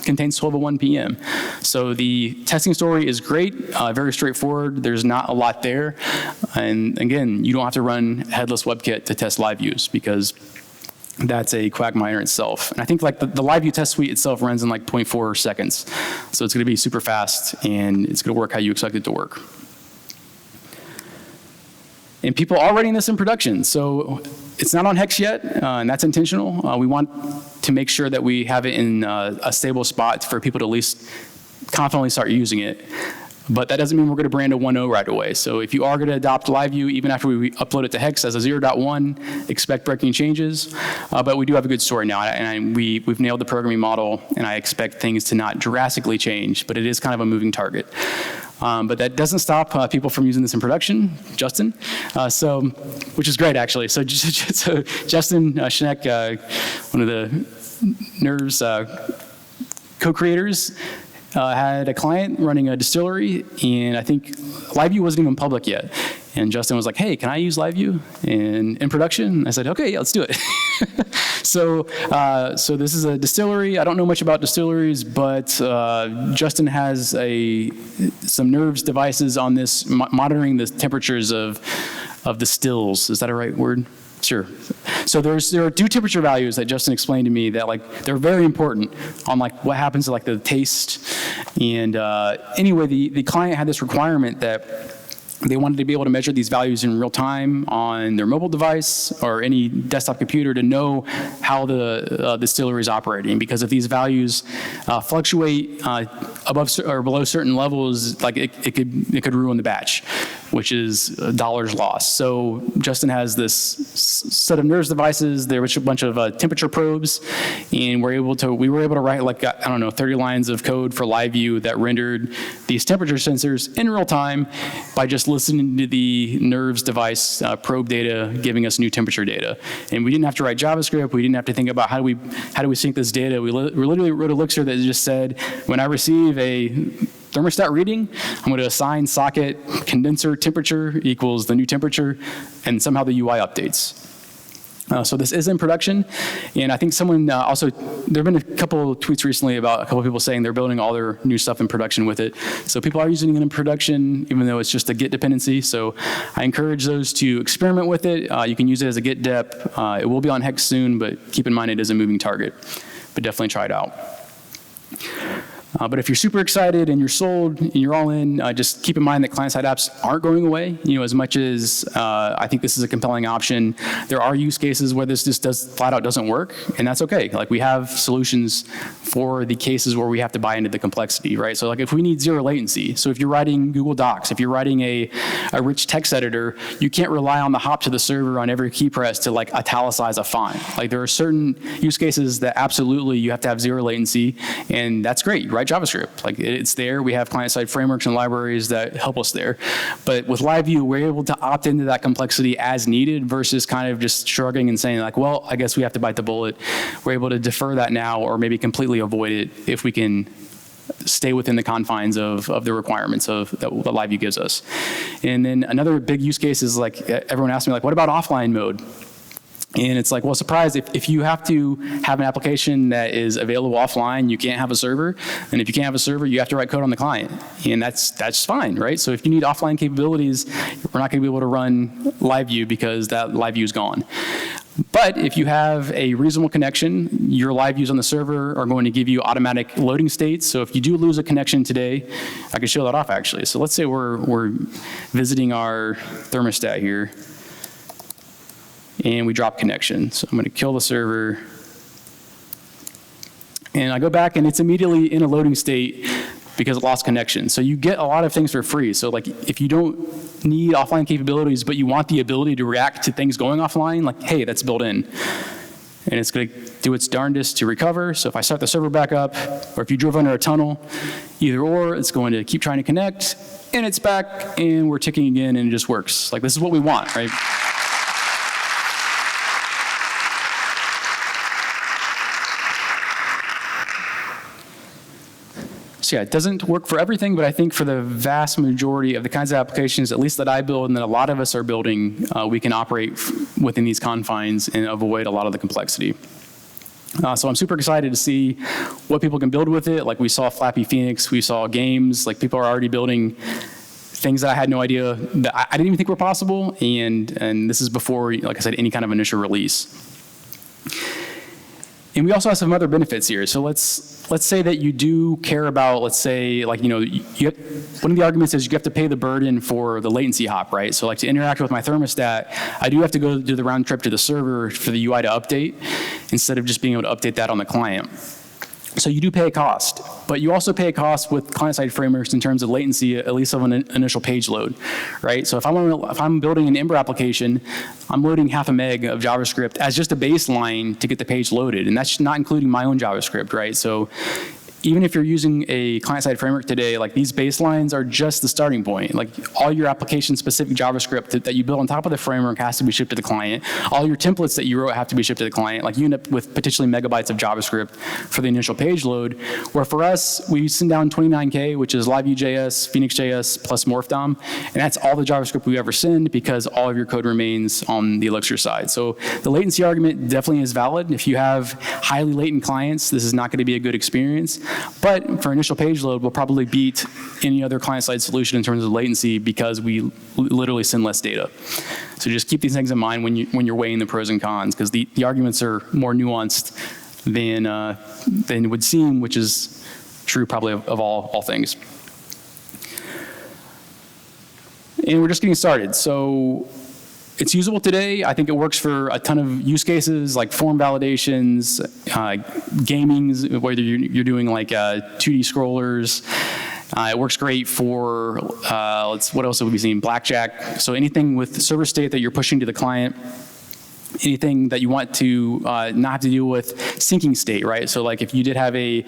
contains 12:01 p.m. So the testing story is great, very straightforward. There's not a lot there, and again, you don't have to run headless WebKit to test live views because that's a quagmire itself. And I think like the LiveView test suite itself runs in like 0.4 seconds. So it's going to be super fast, and it's going to work how you expect it to work. And people are running this in production. So it's not on Hex yet, and that's intentional. We want to make sure that we have it in a stable spot for people to at least confidently start using it. But that doesn't mean we're going to brand a 1.0 right away. So if you are going to adopt LiveView, even after we upload it to Hex as a 0.1, expect breaking changes. But we do have a good story now, and we've nailed the programming model, and I expect things to not drastically change, but it is kind of a moving target. But that doesn't stop people from using this in production, Justin, which is great, actually. So Justin Schneck, one of the Nerves co-creators, had a client running a distillery, and I think LiveView wasn't even public yet. And Justin was like, hey, can I use LiveView in production? I said, okay, yeah, let's do it. So this is a distillery. I don't know much about distilleries, but Justin has some Nerves devices on this, monitoring the temperatures of the stills. Is that a right word? Sure. So there are two temperature values that Justin explained to me that they're very important on what happens to the taste. And anyway, the client had this requirement that they wanted to be able to measure these values in real time on their mobile device or any desktop computer to know how the distillery is operating. Because if these values fluctuate above or below certain levels, it could ruin the batch, which is dollars lost. So Justin has this set of Nerves devices. There was a bunch of temperature probes, and we were able to write 30 lines of code for LiveView that rendered these temperature sensors in real time by just listening to the Nerves device probe data, giving us new temperature data. And we didn't have to write JavaScript. We didn't have to think about how do we sync this data. We literally wrote Elixir that just said, when I receive a thermostat reading, I'm going to assign socket condenser temperature equals the new temperature, and somehow the UI updates. So this is in production, and I think someone also, there have been a couple of tweets recently about a couple of people saying they're building all their new stuff in production with it. So people are using it in production, even though it's just a Git dependency. So I encourage those to experiment with it. You can use it as a Git dep. It will be on Hex soon, but keep in mind it is a moving target. But definitely try it out. But if you're super excited and you're sold and you're all in, just keep in mind that client-side apps aren't going away. As much as I think this is a compelling option, there are use cases where this just flat out doesn't work, and that's okay. We have solutions for the cases where we have to buy into the complexity, right? So if we need zero latency, so if you're writing Google Docs, if you're writing a rich text editor, you can't rely on the hop to the server on every key press to italicize a font. There are certain use cases that absolutely you have to have zero latency, and that's great, right? JavaScript. It's there. We have client-side frameworks and libraries that help us there. But with LiveView, we're able to opt into that complexity as needed versus kind of just shrugging and saying well, I guess we have to bite the bullet. We're able to defer that now or maybe completely avoid it if we can stay within the confines of the requirements that LiveView gives us. And then another big use case is everyone asks me what about offline mode? And it's like, well, surprise, if you have to have an application that is available offline, you can't have a server. And if you can't have a server, you have to write code on the client. And that's fine, right? So if you need offline capabilities, we're not going to be able to run LiveView because that LiveView is gone. But if you have a reasonable connection, your LiveViews on the server are going to give you automatic loading states. So if you do lose a connection today, I can show that off actually. So let's say we're visiting our thermostat here, and we drop connection. So I'm going to kill the server. And I go back, and it's immediately in a loading state because it lost connection. So you get a lot of things for free. So like if you don't need offline capabilities, but you want the ability to react to things going offline, like, hey, that's built in. And it's going to do its darndest to recover. So if I start the server back up, or if you drove under a tunnel, either or, it's going to keep trying to connect, and it's back, and we're ticking again, and it just works. Like, this is what we want, right? So yeah, it doesn't work for everything, but I think for the vast majority of the kinds of applications, at least that I build and that a lot of us are building, we can operate within these confines and avoid a lot of the complexity. So I'm super excited to see what people can build with it. Like we saw Flappy Phoenix, we saw games, like people are already building things that I had no idea, that I didn't even think were possible, and this is before, like I said, any kind of initial release. And we also have some other benefits here. So let's say that you do care about, let's say, like, you know, one of the arguments is you have to pay the burden for the latency hop, right? So like to interact with my thermostat, I do have to go do the round trip to the server for the UI to update instead of just being able to update that on the client. So you do pay a cost, but you also pay a cost with client-side frameworks in terms of latency, at least of an initial page load, right? So if I'm building an Ember application, I'm loading 0.5 meg of JavaScript as just a baseline to get the page loaded, and that's not including my own JavaScript, right? So even if you're using a client-side framework today, like these baselines are just the starting point. Like all your application-specific JavaScript that you build on top of the framework has to be shipped to the client. All your templates that you wrote have to be shipped to the client. Like you end up with potentially megabytes of JavaScript for the initial page load, where for us, we send down 29K, which is LiveView.js, Phoenix.js, plus Morphdom, and that's all the JavaScript we ever send because all of your code remains on the Elixir side. So the latency argument definitely is valid. If you have highly latent clients, this is not going to be a good experience. But for initial page load, we'll probably beat any other client-side solution in terms of latency because we literally send less data. So just keep these things in mind when you're weighing the pros and cons, because the arguments are more nuanced than it would seem, which is true probably of all things. And we're just getting started. So it's usable today. I think it works for a ton of use cases like form validations, gaming, whether you're doing like 2D scrollers. It works great for, what else have we seen? Blackjack. So anything with server state that you're pushing to the client, anything that you want to not have to deal with syncing state, right? So like if you did have a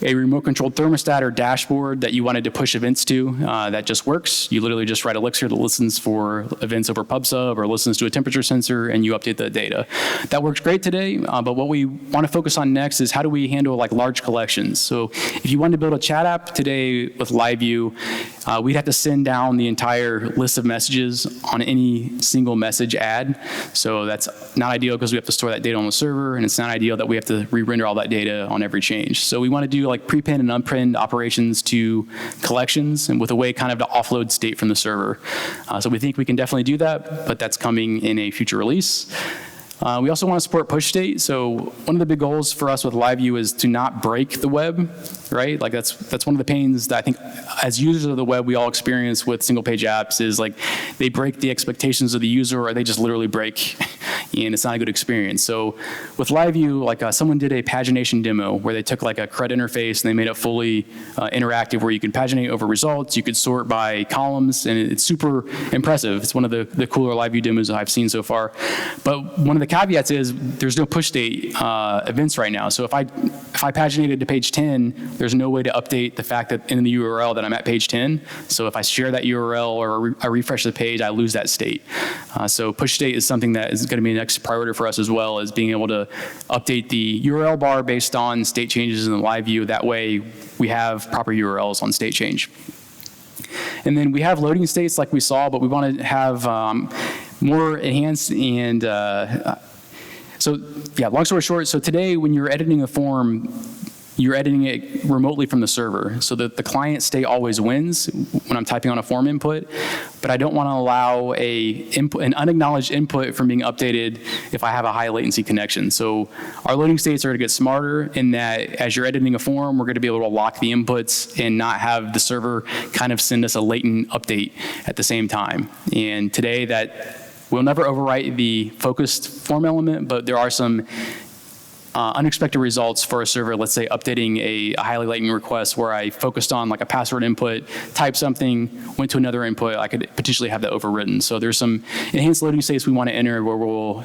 remote controlled thermostat or dashboard that you wanted to push events to, that just works. You literally just write Elixir that listens for events over PubSub or listens to a temperature sensor, and you update the data. That works great today, but what we want to focus on next is how do we handle like large collections. So if you wanted to build a chat app today with LiveView, we'd have to send down the entire list of messages on any single message add. So that's not ideal because we have to store that data on the server, and it's not ideal that we have to re-render all that data on every change. So we want to do like prepend and unpend operations to collections, and with a way kind of to offload state from the server. So we think we can definitely do that, but that's coming in a future release. We also want to support push state. So one of the big goals for us with LiveView is to not break the web, right? Like that's one of the pains that I think as users of the web we all experience with single page apps is like they break the expectations of the user, or they just literally break and it's not a good experience. So with LiveView, like someone did a pagination demo where they took like a CRUD interface and they made it fully interactive, where you could paginate over results, you could sort by columns, and it's super impressive. It's one of the cooler LiveView demos that I've seen so far. But one of the caveats is there's no push state events right now. So if I paginated to page 10, there's no way to update the fact that in the URL that I'm at page 10. So if I share that URL or I refresh the page, I lose that state. So push state is something that is going to be the next priority for us, as well as being able to update the URL bar based on state changes in the LiveView. That way we have proper URLs on state change. And then we have loading states like we saw, but we want to have more enhanced and So yeah, long story short, so today when you're editing a form, you're editing it remotely from the server so that the client state always wins when I'm typing on a form input, but I don't want to allow an unacknowledged input from being updated if I have a high latency connection. So our loading states are going to get smarter in that as you're editing a form, we're going to be able to lock the inputs and not have the server kind of send us a latent update at the same time. And today that we'll never overwrite the focused form element, but there are some unexpected results for a server, let's say updating a highly latent request where I focused on like a password input, typed something, went to another input, I could potentially have that overwritten. So there's some enhanced loading states we want to enter where we'll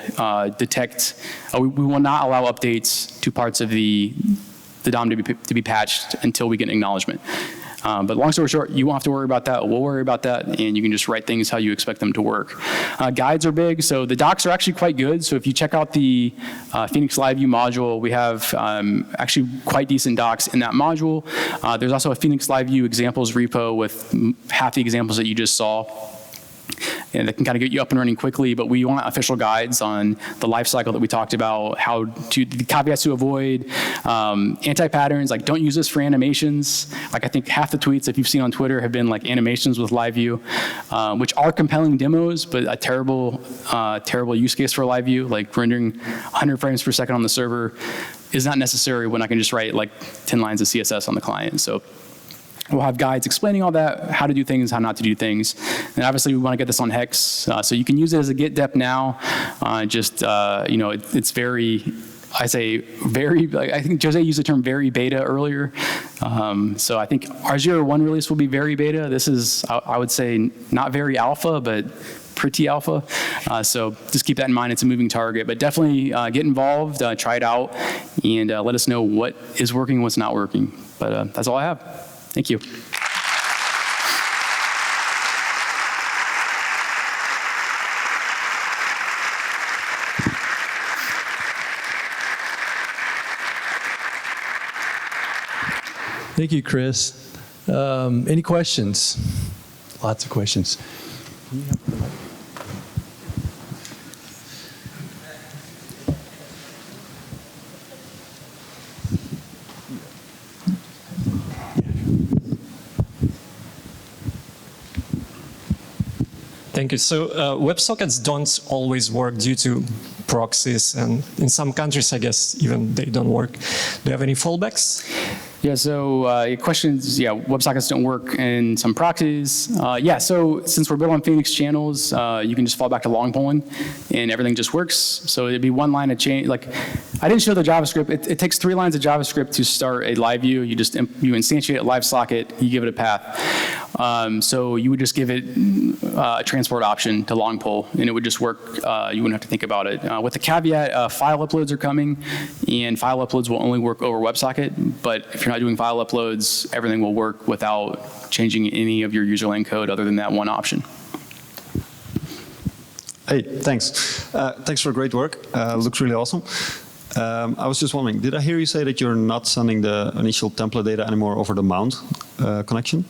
detect, we will not allow updates to parts of the DOM to be patched until we get an acknowledgement. But long story short, you won't have to worry about that. We'll worry about that, and you can just write things how you expect them to work. Guides are big, so the docs are actually quite good. So if you check out the Phoenix LiveView module, we have actually quite decent docs in that module. There's also a Phoenix LiveView examples repo with half the examples that you just saw. And that can kind of get you up and running quickly, but we want official guides on the life cycle that we talked about, how to, the caveats to avoid, anti-patterns, like don't use this for animations. Like I think half the tweets, if you've seen on Twitter, have been like animations with LiveView, which are compelling demos, but a terrible, terrible use case for LiveView, like rendering 100 frames per second on the server is not necessary when I can just write like 10 lines of CSS on the client. So we'll have guides explaining all that, how to do things, how not to do things. And obviously we want to get this on Hex. So you can use it as a Git dep now. You know, it's very, I say very, like, I think Jose used the term very beta earlier. So I think our 0.1 release will be very beta. This is, I would say, not very alpha, but pretty alpha. So just keep that in mind. It's a moving target, but definitely get involved, try it out, and let us know what is working, what's not working. But that's all I have. Thank you. Thank you, Chris. Any questions? Lots of questions. Thank you. So WebSockets don't always work due to proxies, and in some countries, I guess, even they don't work. Do you have any fallbacks? Yeah, so questions, yeah, WebSockets don't work in some proxies. Yeah, so since we're built on Phoenix channels, you can just fall back to long polling and everything just works. So it'd be one line of change. Like, I didn't show the JavaScript. It takes 3 lines of JavaScript to start a LiveView. You just, you instantiate a live socket, you give it a path. So you would just give it a transport option to long poll, and it would just work. You wouldn't have to think about it. With the caveat, file uploads are coming, and file uploads will only work over WebSocket, but if you're not doing file uploads, everything will work without changing any of your userland code other than that one option. Hey, thanks. Thanks for great work. Looks really awesome. I was just wondering, did I hear you say that you're not sending the initial template data anymore over the mount connection?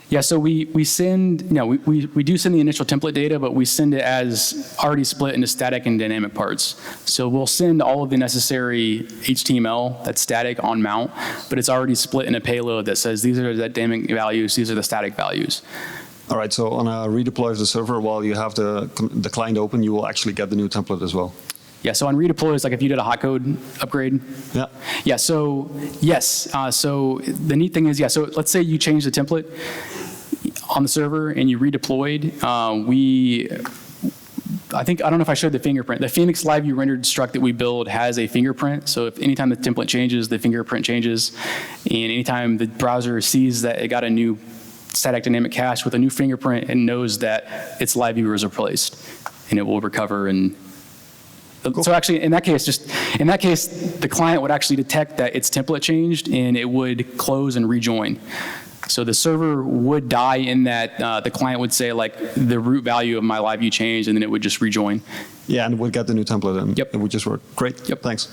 Yeah, so we send, we do send the initial template data, but we send it as already split into static and dynamic parts. So we'll send all of the necessary HTML that's static on mount, but it's already split in a payload that says these are the dynamic values, these are the static values. All right, so on a redeploy of the server while you have the client open, you will actually get the new template as well. Yeah, so on redeploys, like if you did a hot code upgrade. Yeah. Yeah, so yes, so the neat thing is, yeah, so let's say you change the template on the server and you redeployed. I don't know if I showed the fingerprint. The Phoenix LiveView rendered struct that we build has a fingerprint. So if anytime the template changes, the fingerprint changes. And anytime the browser sees that it got a new static dynamic cache with a new fingerprint, it knows that its LiveView was replaced, and it will recover. And cool. So actually, in that case, the client would actually detect that its template changed, and it would close and rejoin. So the server would die in that the client would say, like, the root value of my LiveView changed, and then it would just rejoin. Yeah, and we'd get the new template, and yep. It would just work. Great. Yep. Thanks.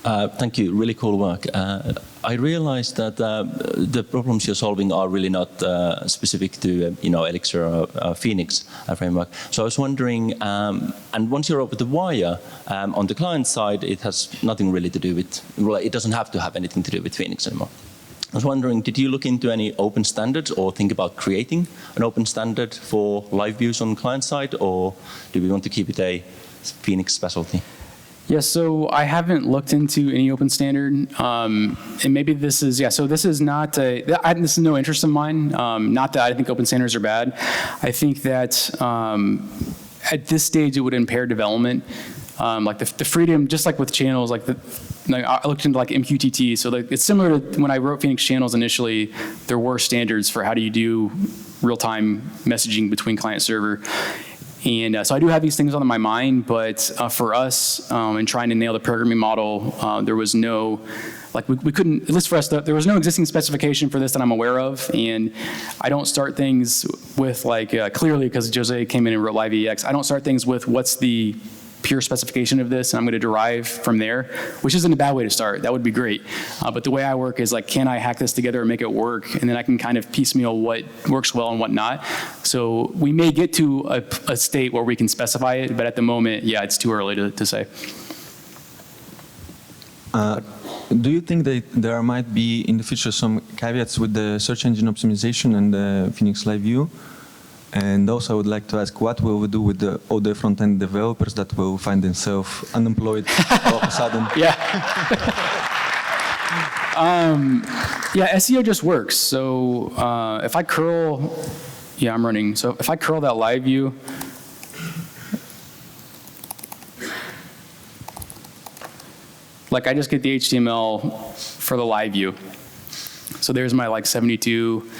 Thank you. Really cool work. I realized that the problems you're solving are really not specific to Elixir or Phoenix framework. So I was wondering, and once you're over the wire on the client side, it has nothing really to do with. Well, it doesn't have to have anything to do with Phoenix anymore. I was wondering, did you look into any open standards or think about creating an open standard for live views on the client side, or do we want to keep it a Phoenix specialty? Yeah, so I haven't looked into any open standard, and maybe this is, so this is not, this is no interest of mine, not that I think open standards are bad. I think that at this stage it would impair development, like the freedom, just like with channels, like I looked into like MQTT, so like it's similar to when I wrote Phoenix channels initially, there were standards for how do you do real-time messaging between client server. And so I do have these things on my mind, but for us, in trying to nail the programming model, there was no, like we couldn't, at least for us, there was no existing specification for this that I'm aware of. And I don't start things with like, clearly because Jose came in and wrote LiveEX, I don't start things with what's the pure specification of this, and I'm going to derive from there, which isn't a bad way to start. That would be great. But the way I work is like, can I hack this together and make it work? And then I can kind of piecemeal what works well and what not. So we may get to a state where we can specify it, but at the moment, yeah, it's too early to say. Do you think that there might be in the future some caveats with the search engine optimization and the Phoenix LiveView? And also I would like to ask, what will we do with all the front-end developers that will find themselves unemployed all of a sudden? Yeah. Yeah, SEO just works. So if I curl, yeah, I'm running. So if I curl that live view, like I just get the HTML for the live view. So there's my like 72.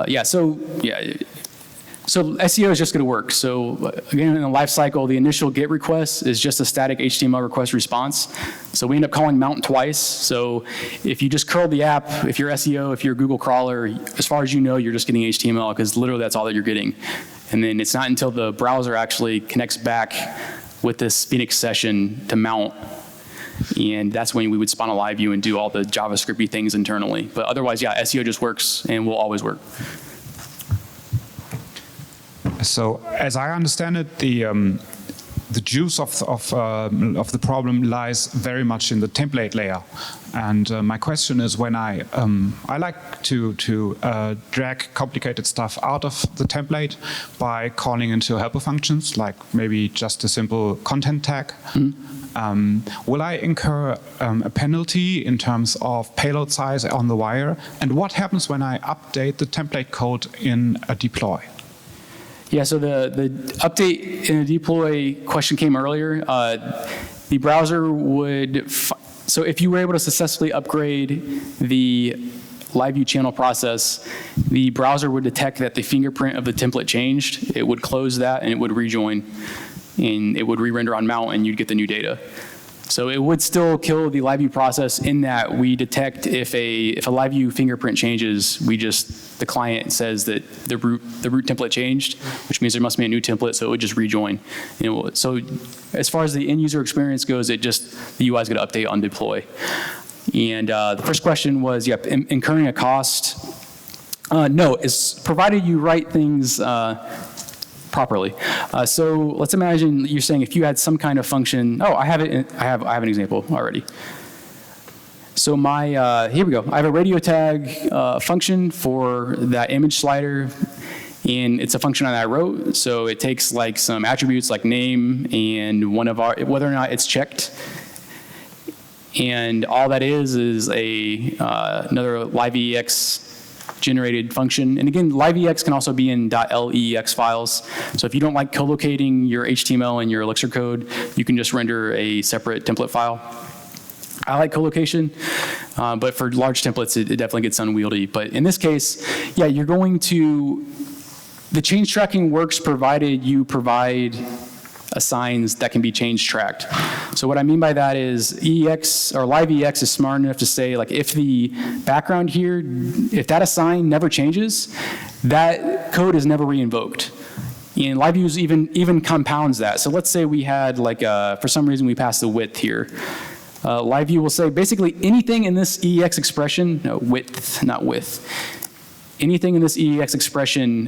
Yeah, so yeah. So SEO is just going to work. So again, in the life cycle, the initial GET request is just a static HTML request response. So we end up calling mount twice. So if you just curl the app, if you're SEO, if you're a Google crawler, as far as you know, you're just getting HTML because literally that's all that you're getting. And then it's not until the browser actually connects back with this Phoenix session to mount. And that's when we would spawn a live view and do all the JavaScript-y things internally. But otherwise, yeah, SEO just works and will always work. So, as I understand it, the juice of the problem lies very much in the template layer. And my question is, when I like to drag complicated stuff out of the template by calling into helper functions, like maybe just a simple content tag. Will I incur a penalty in terms of payload size on the wire? And what happens when I update the template code in a deploy? Yeah, so the update in a deploy question came earlier. The browser would, so if you were able to successfully upgrade the LiveView channel process, the browser would detect that the fingerprint of the template changed. It would close that and it would rejoin. And it would re-render on mount and you'd get the new data. So it would still kill the LiveView process in that we detect if a LiveView fingerprint changes, the client says that the root template changed, which means there must be a new template, so it would just rejoin. So as far as the end user experience goes, the UI is going to update on deploy. And the first question was, incurring a cost. No, it's provided you write things properly. So let's imagine you're saying if you had some kind of function. Oh, I have an example already. So here we go. I have a radio tag function for that image slider, and it's a function that I wrote. So it takes like some attributes like name and whether or not it's checked. And all that is another LiveEX generated function. And again, LiveEX can also be in .lex files. So if you don't like co-locating your HTML and your Elixir code, you can just render a separate template file. I like co-location, but for large templates, it definitely gets unwieldy. But in this case, yeah, you're going to, the change tracking works provided you provide assigns that can be change tracked. So what I mean by that is EX or LiveEX is smart enough to say, like, if the background here, if that assign never changes, that code is never re-invoked. And LiveView even compounds that. So let's say we had like for some reason we passed the width here. LiveView will say basically anything in this EEX expression, no, width, not width, anything in this EEX expression,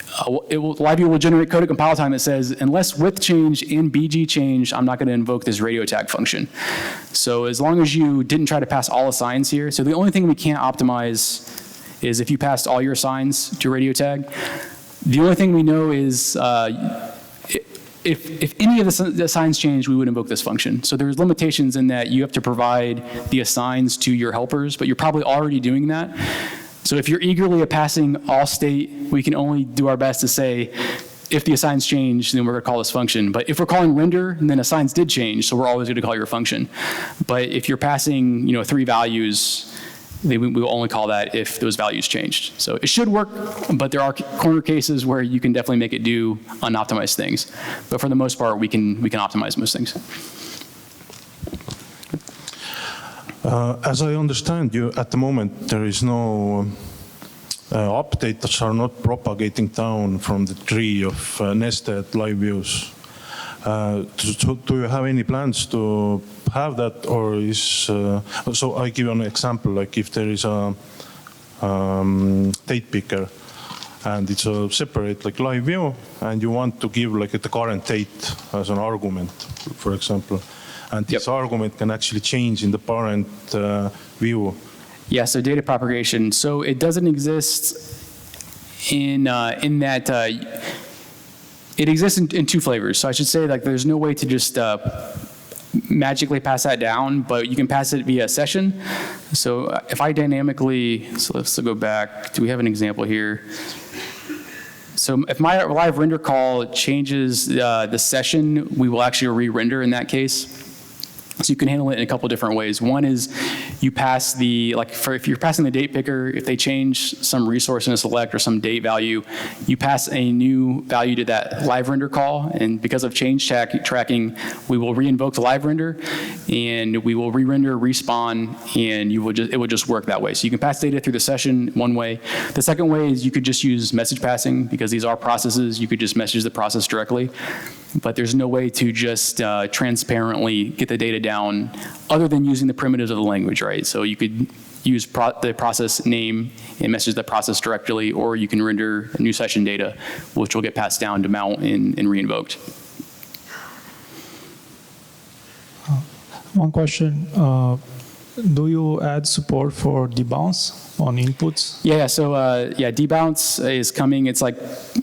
LiveView will generate code at compile time that says, unless width changed and BG changed, I'm not going to invoke this radio tag function. So as long as you didn't try to pass all assigns here, so the only thing we can't optimize is if you passed all your assigns to radio tag. The only thing we know is if any of the assigns change, we would invoke this function. So there's limitations in that you have to provide the assigns to your helpers, but you're probably already doing that. So if you're eagerly passing all state, we can only do our best to say, if the assigns change, then we're going to call this function. But if we're calling render, then assigns did change, so we're always going to call your function. But if you're passing, 3 values, then we will only call that if those values changed. So it should work, but there are corner cases where you can definitely make it do unoptimized things. But for the most part, we can optimize most things. As I understand you, at the moment, there is no updates are not propagating down from the tree of nested live views. So do you have any plans to have that, or is, so I give you an example, like if there is a date picker and it's a separate like live view and you want to give like the current date as an argument, for example. And this argument can actually change in the parent view. Yeah, so data propagation. So it doesn't exist in that it exists in 2 flavors. So I should say like there's no way to just magically pass that down, but you can pass it via session. So if I dynamically, so let's go back. Do we have an example here? So if my live render call changes the session, we will actually re-render in that case. So you can handle it in a couple different ways. One is you pass if you're passing the date picker, if they change some resource in a select or some date value, you pass a new value to that live render call. And because of change tracking, we will re-invoke the live render and we will re-render, respawn, and it will just work that way. So you can pass data through the session one way. The second way is you could just use message passing because these are processes. You could just message the process directly. But there's no way to just transparently get the data down other than using the primitives of the language, right? So you could use the process name and message the process directly, or you can render new session data, which will get passed down to mount and re-invoked. One question. Do you add support for debounce on inputs? Yeah, so debounce is coming. It's like,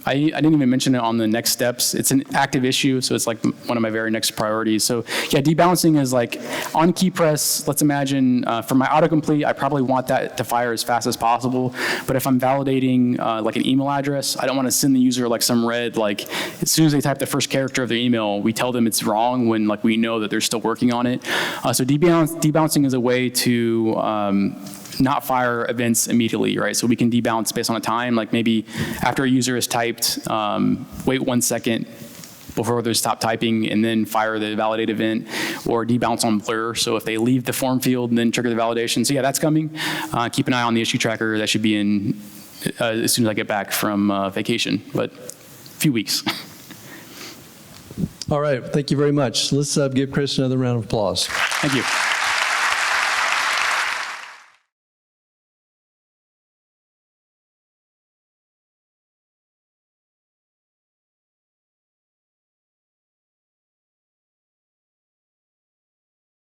I didn't even mention it on the next steps. It's an active issue, so it's like one of my very next priorities. So yeah, debouncing is like on key press, let's imagine for my autocomplete, I probably want that to fire as fast as possible. But if I'm validating like an email address, I don't want to send the user like some red, like as soon as they type the first character of their email, we tell them it's wrong when like we know that they're still working on it. So debouncing is a way to not fire events immediately, right? So we can debounce based on a time, like maybe after a user has typed, wait 1 second before they stop typing and then fire the validate event, or debounce on blur. So if they leave the form field and then trigger the validation. So yeah, that's coming. Keep an eye on the issue tracker. That should be in as soon as I get back from vacation, but a few weeks. All right, thank you very much. Let's give Chris another round of applause. Thank you.